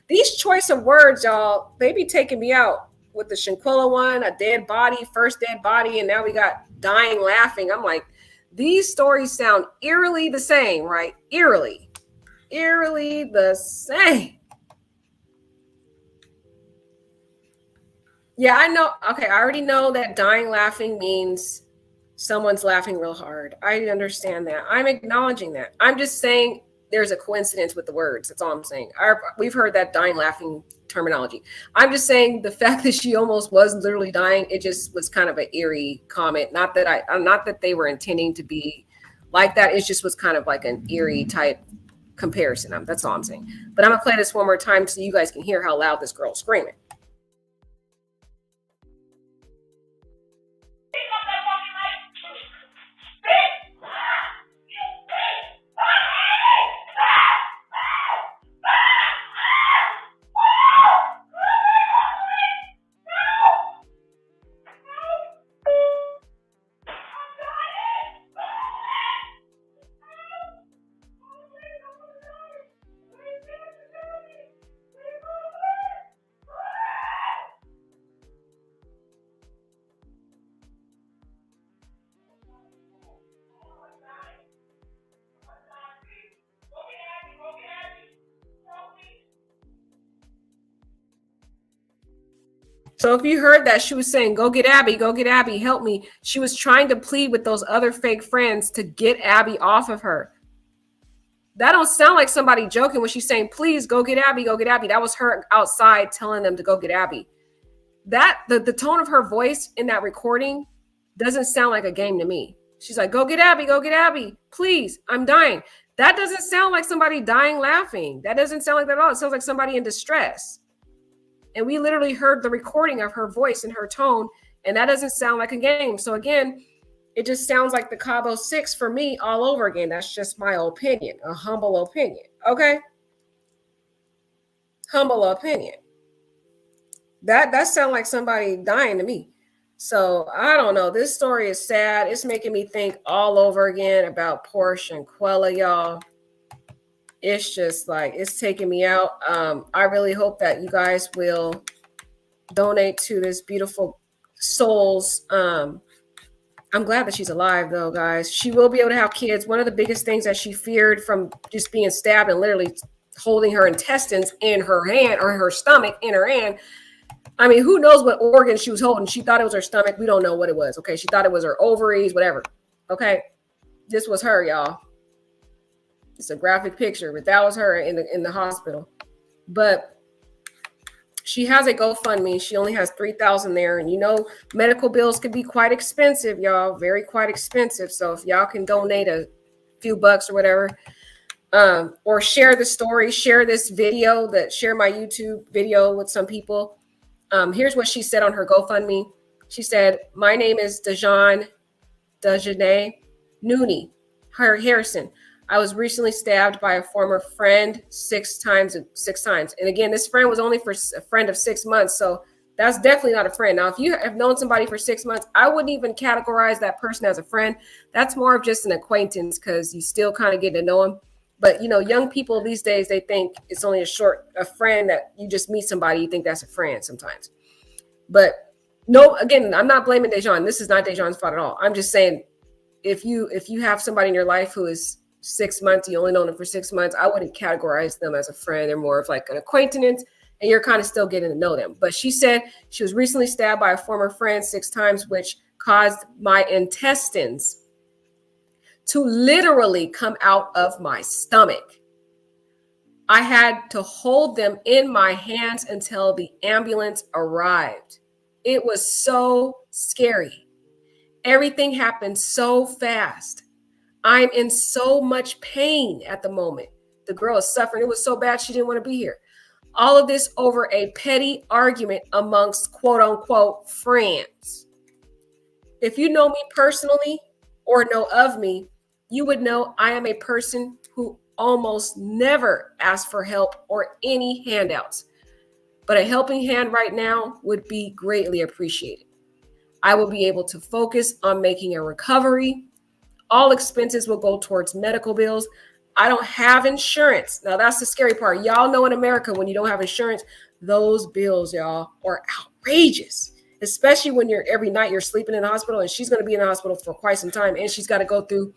These choice of words, y'all, they be taking me out. with the Shanquella one, a dead body, first dead body, and now we got dying laughing. I'm like, these stories sound eerily the same, right? Eerily the same. Yeah, I know. Okay, I already know that dying laughing means someone's laughing real hard. I understand that. I'm acknowledging that. I'm just saying there's a coincidence with the words. That's all I'm saying. We've heard that dying laughing terminology. I'm just saying the fact that she almost was literally dying, it just was kind of an eerie comment. Not that they were intending to be like that. It just was kind of like an eerie type comparison. That's all I'm saying. But I'm gonna play this one more time so you guys can hear how loud this girl's screaming. So if you heard that, she was saying, go get Abby, help me. She was trying to plead with those other fake friends to get Abby off of her. That don't sound like somebody joking when she's saying, please go get Abby, go get Abby. That was her outside telling them to go get Abby. That the tone of her voice in that recording doesn't sound like a game to me. She's like, go get Abby, please, I'm dying. That doesn't sound like somebody dying laughing. That doesn't sound like that at all. It sounds like somebody in distress. And we literally heard the recording of her voice and her tone, and that doesn't sound like a game. So again, it just sounds like the Cabo 6 for me all over again. That's just my opinion, a humble opinion, okay? Humble opinion. That sounds like somebody dying to me. So I don't know. This story is sad. It's making me think all over again about poor Shanquella, y'all. It's just like, it's taking me out. I really hope that you guys will donate to this beautiful soul's. I'm glad that she's alive though, guys. She will be able to have kids. One of the biggest things that she feared from just being stabbed and literally holding her intestines in her hand, or her stomach in her hand. I mean, who knows what organ she was holding? She thought it was her stomach. We don't know what it was. Okay. She thought it was her ovaries, whatever. Okay. This was her, y'all. It's a graphic picture, but that was her in the hospital. But she has a GoFundMe. She only has $3,000 there. And you know, medical bills can be quite expensive, y'all. Very quite expensive. So if y'all can donate a few bucks or whatever, or share the story, share this video, share my YouTube video with some people. Here's what she said on her GoFundMe. She said, my name is Dejanay Nooney Harrison. I was recently stabbed by a former friend 6 times. And again, this friend was only for a friend of 6 months. So that's definitely not a friend. Now, if you have known somebody for 6 months, I wouldn't even categorize that person as a friend. That's more of just an acquaintance because you still kind of get to know them. But, you know, young people these days, they think it's only a friend that you just meet somebody, you think that's a friend sometimes. But no, again, I'm not blaming Dejan. This is not Dejan's fault at all. I'm just saying, if you have somebody in your life who is 6 months, you only know them for 6 months, I wouldn't categorize them as a friend. They're more of like an acquaintance, and you're kind of still getting to know them. But she said she was recently stabbed by a former friend 6 times, which caused my intestines to literally come out of my stomach. I had to hold them in my hands until the ambulance arrived. It was so scary. Everything happened so fast. I'm in so much pain at the moment. The girl is suffering. It was so bad she didn't want to be here. All of this over a petty argument amongst quote unquote friends. If you know me personally or know of me, you would know I am a person who almost never asks for help or any handouts. But a helping hand right now would be greatly appreciated. I will be able to focus on making a recovery. All expenses will go towards medical bills. I don't have insurance. Now, that's the scary part. Y'all know in America, when you don't have insurance, those bills, y'all, are outrageous. Especially when every night you're sleeping in the hospital, and she's going to be in the hospital for quite some time, and she's got to go through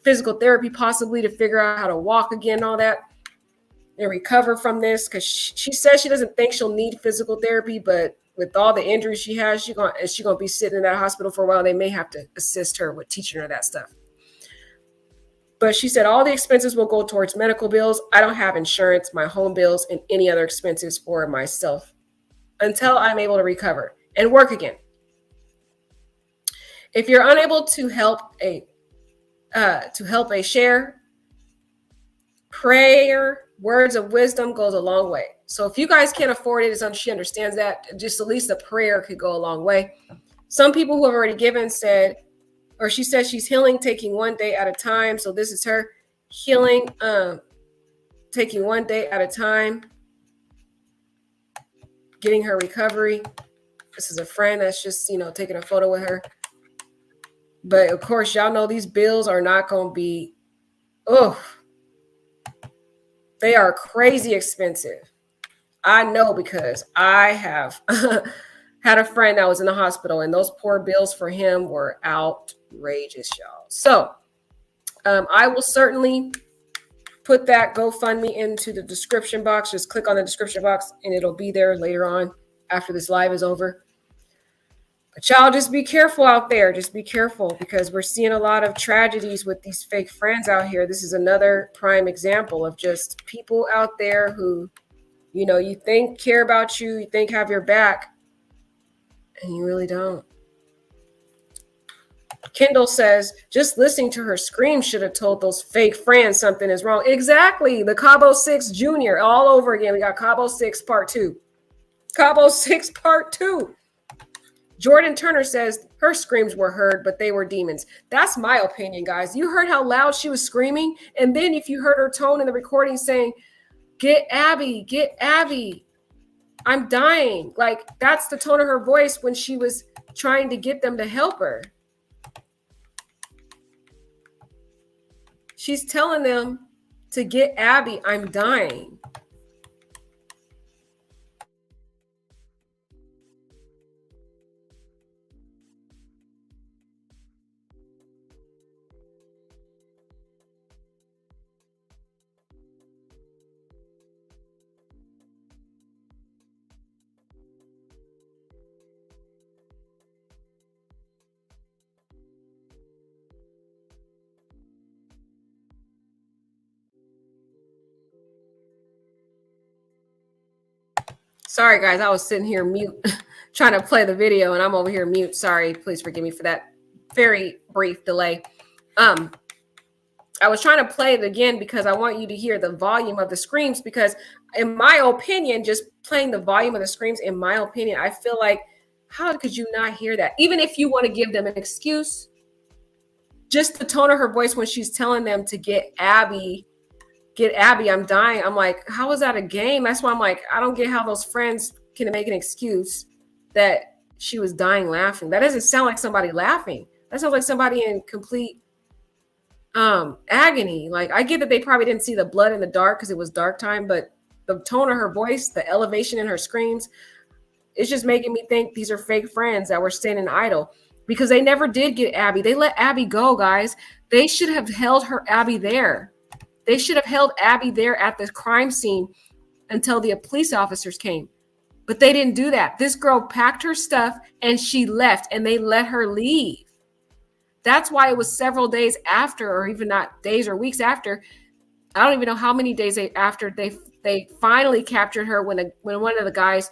physical therapy possibly to figure out how to walk again and all that and recover from this, because she says she doesn't think she'll need physical therapy, but with all the injuries she has, she's going to be sitting in that hospital for a while. They may have to assist her with teaching her that stuff. But she said all the expenses will go towards medical bills. I don't have insurance, my home bills, and any other expenses for myself until I'm able to recover and work again. If you're unable to help a share, prayer, words of wisdom goes a long way. So if you guys can't afford it, she understands that, just at least a prayer could go a long way. Some people who have already given she says she's healing, taking one day at a time. So this is her healing, taking one day at a time, getting her recovery. This is a friend that's just, taking a photo with her. But of course, y'all know these bills are not going to be, they are crazy expensive. I know because I have had a friend that was in the hospital, and those poor bills for him were outrageous, y'all. So I will certainly put that GoFundMe into the description box. Just click on the description box and it'll be there later on after this live is over. But y'all just be careful out there. Just be careful, because we're seeing a lot of tragedies with these fake friends out here. This is another prime example of just people out there who, you think care about you, you think have your back, and you really don't. Kendall says, just listening to her scream should have told those fake friends something is wrong. Exactly. The Cabo 6 Jr. all over again. We got Cabo 6 Part 2. Cabo 6 Part 2. Jordan Turner says her screams were heard, but they were demons. That's my opinion, guys. You heard how loud she was screaming? And then if you heard her tone in the recording saying, get Abby. I'm dying. Like, that's the tone of her voice when she was trying to get them to help her. She's telling them to get Abby. I'm dying. Sorry, guys, I was sitting here mute trying to play the video, and I'm over here mute. Sorry, please forgive me for that very brief delay. I was trying to play it again because I want you to hear the volume of the screams, because in my opinion, just playing the volume of the screams, in my opinion, I feel like, how could you not hear that? Even if you want to give them an excuse, just the tone of her voice when she's telling them to get Abby, I'm dying. I'm like, how is that a game? That's why I'm like, I don't get how those friends can make an excuse that she was dying laughing. That doesn't sound like somebody laughing. That sounds like somebody in complete agony. Like, I get that they probably didn't see the blood in the dark because it was dark time, but the tone of her voice, the elevation in her screams, it's just making me think these are fake friends that were standing idle, because they never did get Abby. They let Abby go, guys. They should have held Abby there. They should have held Abby there at the crime scene until the police officers came. But they didn't do that. This girl packed her stuff and she left, and they let her leave. That's why it was several days after, or even not days or weeks after. I don't even know how many days after they finally captured her, when one of the guys,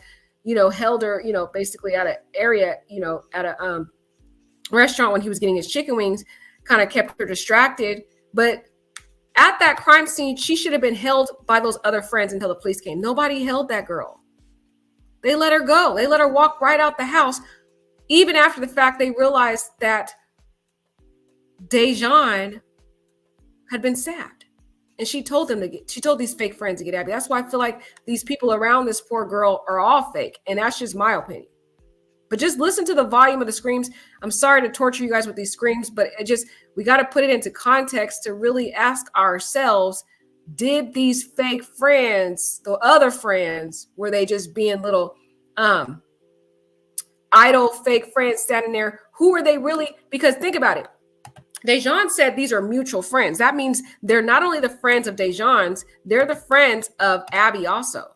held her, basically at an area, at a restaurant when he was getting his chicken wings, kind of kept her distracted. But at that crime scene, she should have been held by those other friends until the police came. Nobody held that girl. They let her go. They let her walk right out the house, even after the fact they realized that Dejan had been stabbed. And she told these fake friends to get Abby. That's why I feel like these people around this poor girl are all fake. And that's just my opinion. But just listen to the volume of the screams. I'm sorry to torture you guys with these screams, but we got to put it into context to really ask ourselves, did these fake friends, the other friends, were they just being little idle fake friends standing there? Who are they really? Because think about it. Dejan said these are mutual friends. That means they're not only the friends of Dejan's, they're the friends of Abby also.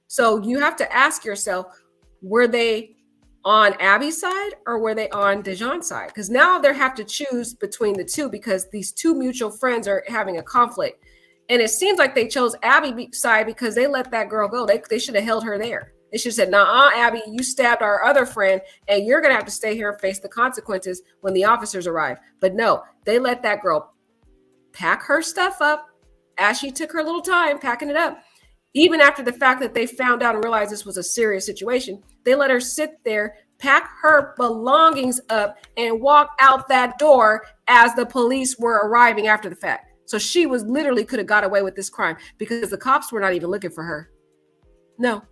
So you have to ask yourself, were they on Abby's side or were they on Dejan's side? Because now they have to choose between the two because these two mutual friends are having a conflict. And it seems like they chose Abby's side because they let that girl go. They should have held her there. They should have said, nah, Abby, you stabbed our other friend and you're going to have to stay here and face the consequences when the officers arrive. But no, they let that girl pack her stuff up as she took her little time packing it up. Even after the fact that they found out and realized this was a serious situation, they let her sit there, pack her belongings up, and walk out that door as the police were arriving after the fact. So she was literally could have got away with this crime because the cops were not even looking for her. No.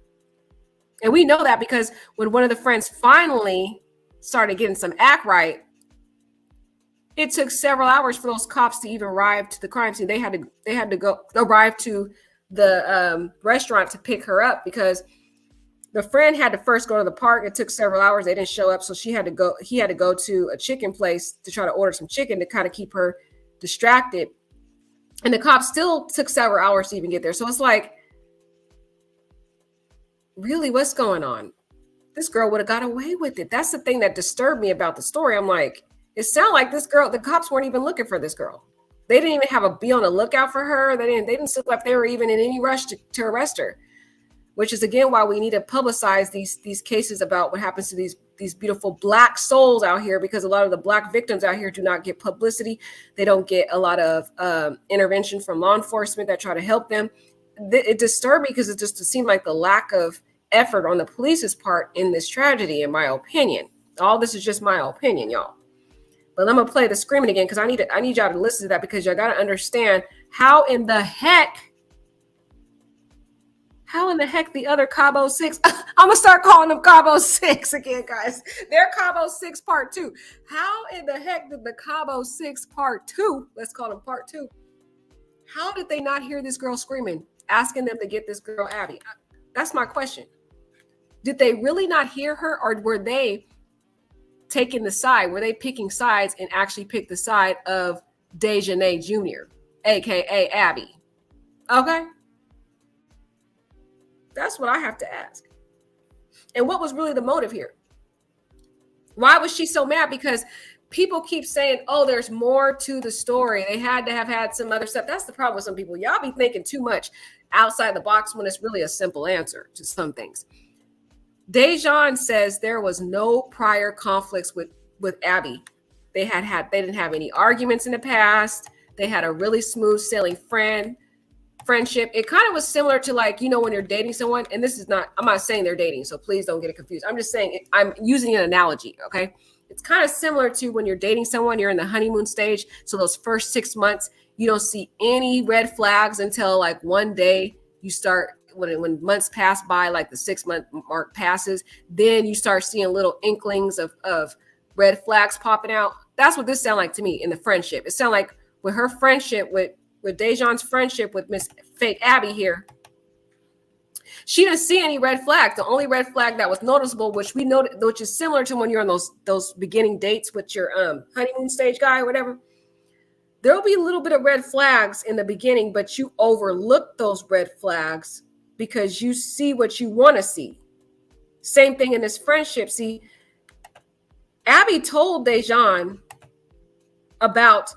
And we know that because when one of the friends finally started getting some act right, it took several hours for those cops to even arrive to the crime scene. They had to go arrive to the restaurant to pick her up because the friend had to first go to the park. It took several hours. They didn't show up. So he had to go to a chicken place to try to order some chicken to kind of keep her distracted. And the cops still took several hours to even get there. So it's like, really, what's going on? This girl would have got away with it. That's the thing that disturbed me about the story. I'm like, it sounded like this girl, the cops weren't even looking for this girl. They didn't even be on the lookout for her. They didn't look like they were even in any rush to arrest her, which is again why we need to publicize these cases about what happens to these beautiful Black souls out here, because a lot of the Black victims out here do not get publicity. They don't get a lot of intervention from law enforcement that try to help them. It disturbed me because it just seemed like the lack of effort on the police's part in this tragedy, in my opinion. All this is just my opinion, y'all. But I'm gonna play the screaming again because I need y'all to listen to that, because y'all gotta understand how in the heck the other Cabo 6, I'm gonna start calling them Cabo 6 again, guys. They're Cabo 6 part 2. How in the heck did the Cabo 6 part 2, let's call them part 2, how did they not hear this girl screaming, asking them to get this girl Abby? That's my question. Did they really not hear her, or were they taking the side? Were they picking sides and actually picked the side of Dejanay Jr., aka Abby? Okay. That's what I have to ask. And what was really the motive here? Why was she so mad? Because people keep saying, oh, there's more to the story. They had to have had some other stuff. That's the problem with some people. Y'all be thinking too much outside the box when it's really a simple answer to some things. Dejan says there was no prior conflicts with Abby. They didn't have any arguments in the past. They had a really smooth sailing friendship. It kind of was similar to, like, when you're dating someone, and I'm not saying they're dating, so please don't get it confused. I'm just saying I'm using an analogy, okay? It's kind of similar to when you're dating someone, you're in the honeymoon stage. So those first 6 months, you don't see any red flags until like one day you start, when months pass by, like the 6-month mark passes, then you start seeing little inklings of red flags popping out. That's what this sounded like to me in the friendship. It sounded like with her friendship, with Dejan's friendship with Miss Fake Abby here, she didn't see any red flags. The only red flag that was noticeable, which we noted, which is similar to when you're on those beginning dates with your honeymoon stage guy or whatever, there'll be a little bit of red flags in the beginning, but you overlook those red flags because you see what you want to see. Same thing in this friendship. See, Abby told Dejan about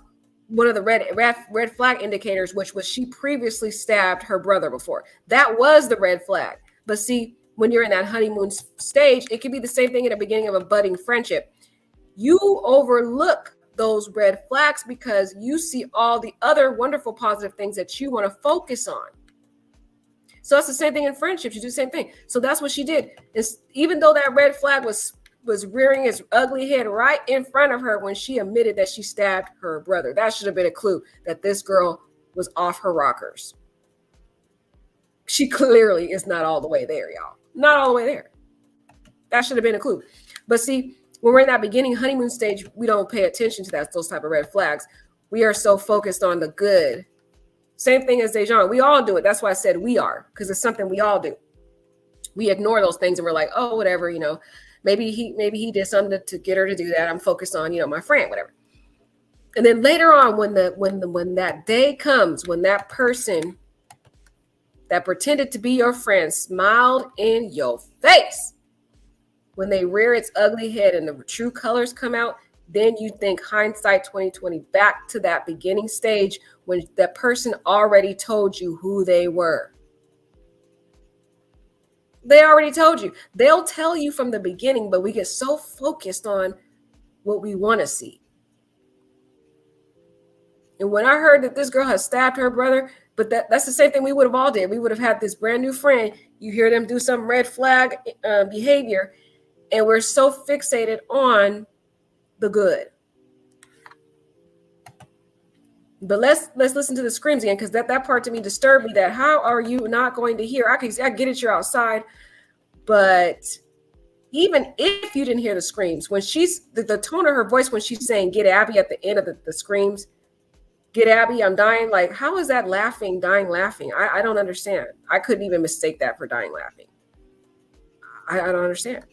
one of the red flag indicators, which was she previously stabbed her brother before. That was the red flag. But see, when you're in that honeymoon stage, it can be the same thing in the beginning of a budding friendship. You overlook those red flags because you see all the other wonderful positive things that you want to focus on. So it's the same thing in friendships. You do the same thing. So that's what she did. Even though that red flag was rearing its ugly head right in front of her when she admitted that she stabbed her brother. That should have been a clue that this girl was off her rockers. She clearly is not all the way there, y'all. Not all the way there. That should have been a clue. But see, when we're in that beginning honeymoon stage, we don't pay attention to those type of red flags. We are so focused on the good Same thing as Dejan. We all do it. That's why I said we are, because it's something we all do. We ignore those things and we're like, oh, whatever, maybe he did something to get her to do that. I'm focused on, my friend, whatever. And then later on, when that day comes, when that person that pretended to be your friend smiled in your face, when they rear its ugly head and the true colors come out, then you think hindsight 2020 back to that beginning stage when that person already told you who they were. They already told you. They'll tell you from the beginning, but we get so focused on what we want to see. And when I heard that this girl has stabbed her brother, but that's the same thing we would have all did. We would have had this brand new friend. You hear them do some red flag behavior, and we're so fixated on the good. But let's listen to the screams again, because that part to me disturbed me. That how are you not going to hear? I get it, you're outside, but even if you didn't hear the screams, when she's the tone of her voice when she's saying "Get Abby" at the end of the screams, "Get Abby, I'm dying." Like, how is that laughing, dying laughing? I don't understand. I couldn't even mistake that for dying laughing. I don't understand.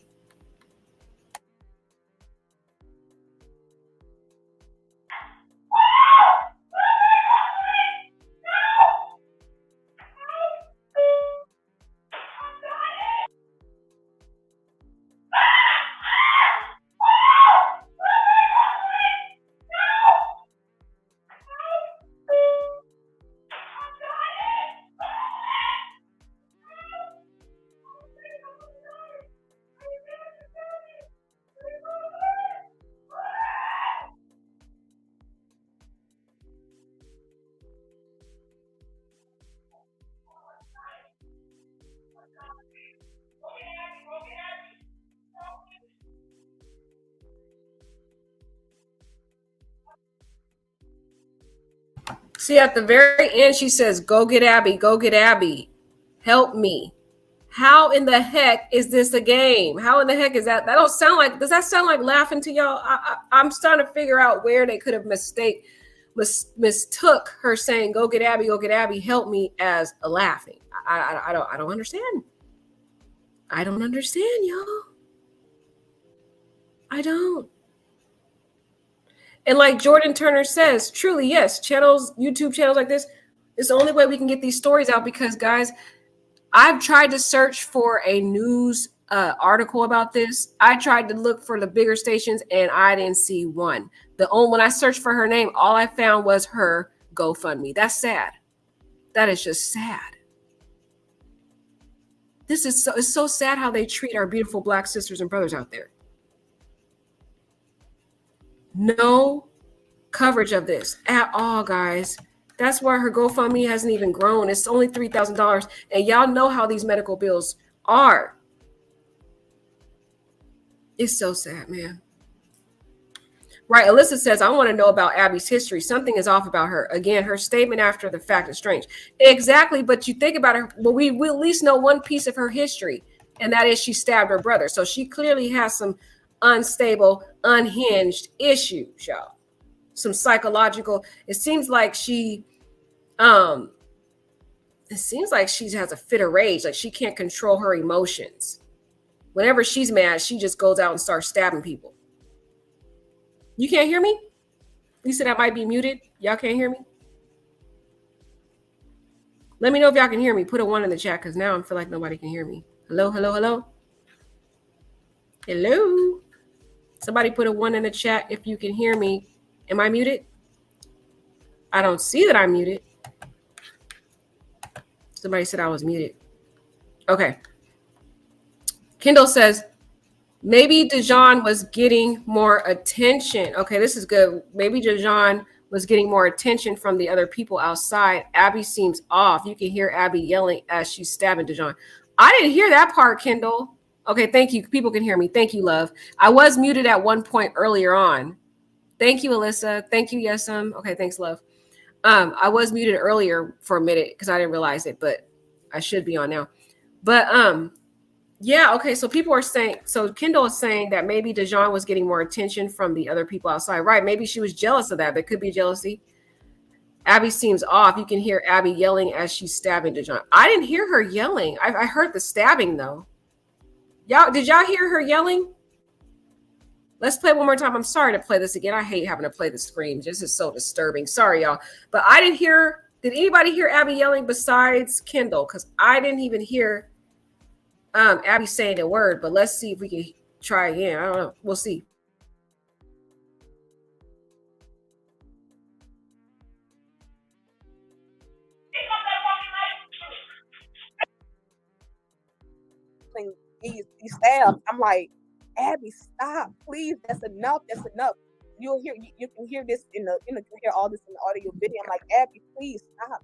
See, at the very end, she says, "Go get Abby, go get Abby, help me." How in the heck is this a game? How in the heck is that? That don't sound like, does that sound like laughing to y'all? I'm starting to figure out where they could have mistook her saying, go get Abby, help me, as a laughing. I don't understand. I don't understand, y'all. I don't. And like Jordan Turner says, truly, yes, YouTube channels like this, it's the only way we can get these stories out, because, guys, I've tried to search for a news article about this. I tried to look for the bigger stations, and I didn't see one. When I searched for her name, all I found was her GoFundMe. That's sad. That is just sad. It's so sad how they treat our beautiful Black sisters and brothers out there. No coverage of this at all, guys. That's why her GoFundMe hasn't even grown. It's only $3,000. And y'all know how these medical bills are. It's so sad, man. Right. Alyssa says, I want to know about Abby's history. Something is off about her. Again, her statement after the fact is strange. Exactly. But you think about her. Well, we at least know one piece of her history, and that is she stabbed her brother. So she clearly has some unstable, unhinged issues, y'all. Some psychological. It seems like she has a fit of rage. Like, she can't control her emotions. Whenever she's mad, she just goes out and starts stabbing people. You can't hear me? You said I might be muted. Y'all can't hear me? Let me know if y'all can hear me. Put a 1 in the chat, because now I feel like nobody can hear me. Hello, hello, hello. Hello. Somebody put a 1 in the chat if you can hear me. Am I muted? I don't see that I'm muted. Somebody said I was muted. Okay. Kendall says, maybe Dejan was getting more attention. Okay, this is good. Maybe Dejan was getting more attention from the other people outside. Abby seems off. You can hear Abby yelling as she's stabbing Dejan. I didn't hear that part, Kendall. Okay, thank you. People can hear me. Thank you, love. I was muted at one point earlier on. Thank you, Alyssa. Thank you, Yesum. Okay, thanks, love. I was muted earlier for a minute because I didn't realize it, but I should be on now. But yeah, okay. So people are saying, so Kendall is saying that maybe Dejan was getting more attention from the other people outside. Right. Maybe she was jealous of that. There could be jealousy. Abby seems off. You can hear Abby yelling as she's stabbing DeJohn. I didn't hear her yelling. I heard the stabbing though. Did y'all hear her yelling? Let's play one more time. I'm sorry to play this again. I hate having to play the screams. This is so disturbing. Sorry, y'all. But I didn't hear. Did anybody hear Abby yelling besides Kendall? Because I didn't even hear Abby saying a word. But let's see if we can try again. I don't know. We'll see. These stabs. I'm like, Abby, stop, please. That's enough. That's enough. You'll hear. You can hear this in the. You hear all this in the audio video. I'm like, Abby, please stop.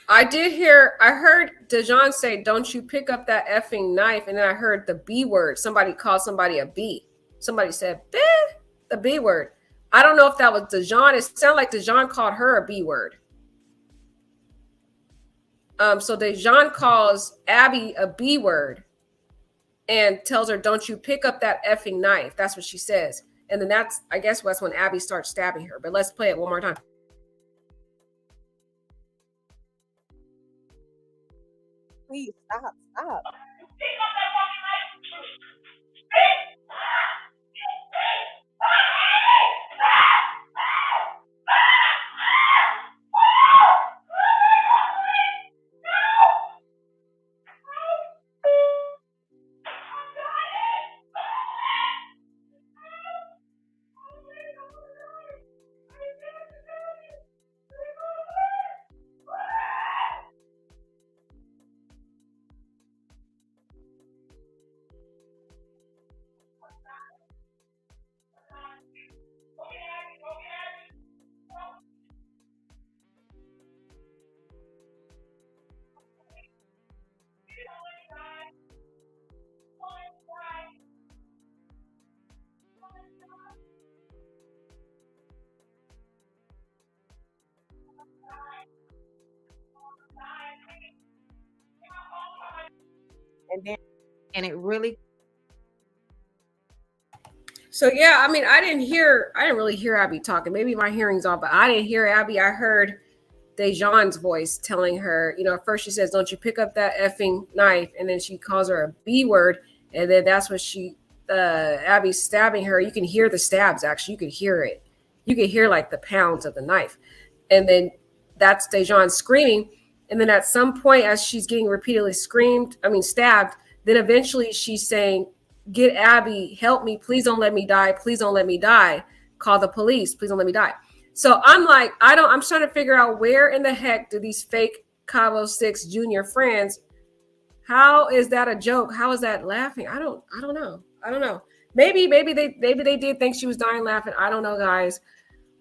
I heard DeJohn say, "Don't you pick up that effing knife," and then I heard the B word. Somebody called somebody a B. Somebody said, the B word. I don't know if that was DeJohn. It sounded like DeJohn called her a B word. So DeJohn calls Abby a B word and tells her, "Don't you pick up that effing knife." That's what she says. And then I guess that's when Abby starts stabbing her. But let's play it one more time. Please stop. And it really. So yeah, I mean, I didn't really hear Abby talking. Maybe my hearing's off, but I didn't hear Abby. I heard DeJohn's voice telling her, at first she says, "Don't you pick up that effing knife," and then she calls her a B word, and then that's when Abby's stabbing her. You can hear the stabs. Actually, you could hear it. You could hear like the pounds of the knife, and then that's DeJohn screaming. And then at some point, as she's getting repeatedly stabbed, then eventually she's saying, "Get Abby, help me, please don't let me die, please don't let me die. Call the police, please don't let me die." So I'm like, I'm trying to figure out where in the heck do these fake Cabo 6 junior friends, how is that a joke? How is that laughing? I don't know. Maybe they did think she was dying laughing. I don't know, guys,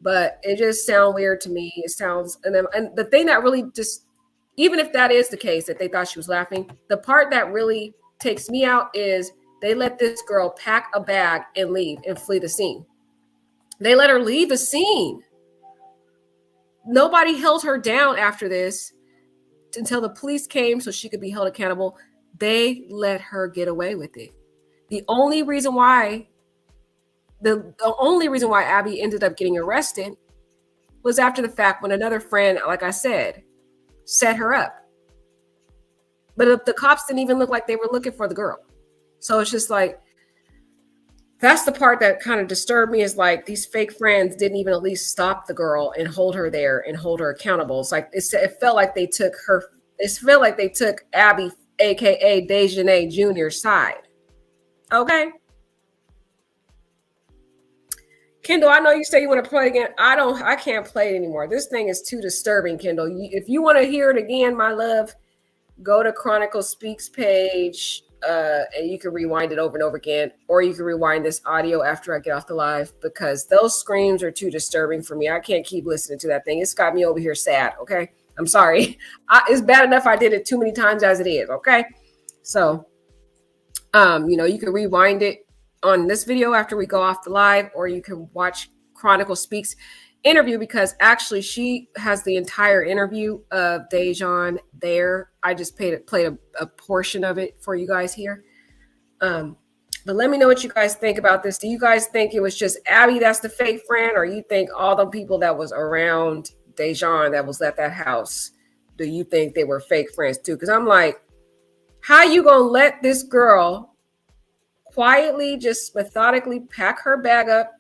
but it just sounds weird to me. It sounds, and the thing that really just, even if that is the case, that they thought she was laughing, the part that really takes me out is they let this girl pack a bag and leave and flee the scene. They let her leave the scene. Nobody held her down after this until the police came so she could be held accountable. They let her get away with it. The only reason why Abby ended up getting arrested was after the fact, when another friend, like I said, set her up. But the cops didn't even look like they were looking for the girl. So it's just like, that's the part that kind of disturbed me, is like these fake friends didn't even at least stop the girl and hold her there and hold her accountable. It's like, it felt like they took Abby, aka Dejanay Jr.'s side. Okay. Kendall, I know you say you want to play again. I can't play it anymore. This thing is too disturbing, Kendall. If you want to hear it again, my love, go to Chronicle Speaks page, and you can rewind it over and over again, or you can rewind this audio after I get off the live, because those screams are too disturbing for me. I can't keep listening to that thing. It's got me over here sad. Okay. I'm sorry. It's bad enough I did it too many times as it is. Okay. So, you can rewind it on this video after we go off the live, or you can watch Chronicle Speaks interview, because actually she has the entire interview of Dejan there. I just played a portion of it for you guys here. But let me know what you guys think about this. Do you guys think it was just Abby that's the fake friend, or you think all the people that was around Dejan that was at that house, do you think they were fake friends too? Because I'm like, how you gonna let this girl quietly, just methodically pack her bag up,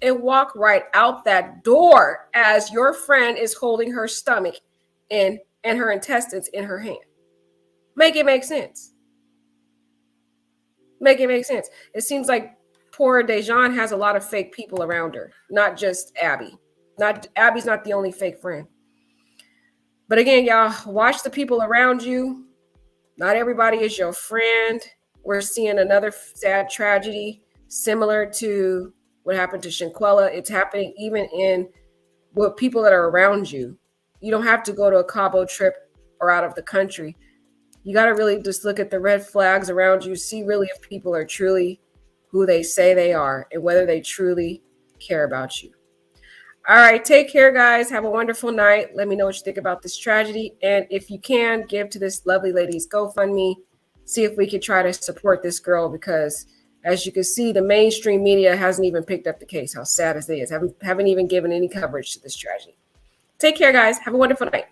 and walk right out that door as your friend is holding her stomach and her intestines in her hand? Make it make sense. Make it make sense. It seems like poor Dejan has a lot of fake people around her, not just Abby. Abby's not the only fake friend. But again, y'all, watch the people around you. Not everybody is your friend. We're seeing another sad tragedy similar to what happened to Shanquella. It's happening even in what people that are around you. You don't have to go to a Cabo trip or out of the country. You got to really just look at the red flags around you, see really if people are truly who they say they are and whether they truly care about you. All right, take care, guys. Have a wonderful night. Let me know what you think about this tragedy. And if you can, give to this lovely lady's GoFundMe. See if we can try to support this girl, because as you can see, the mainstream media hasn't even picked up the case. How sad it is. Haven't even given any coverage to this tragedy. Take care, guys. Have a wonderful night.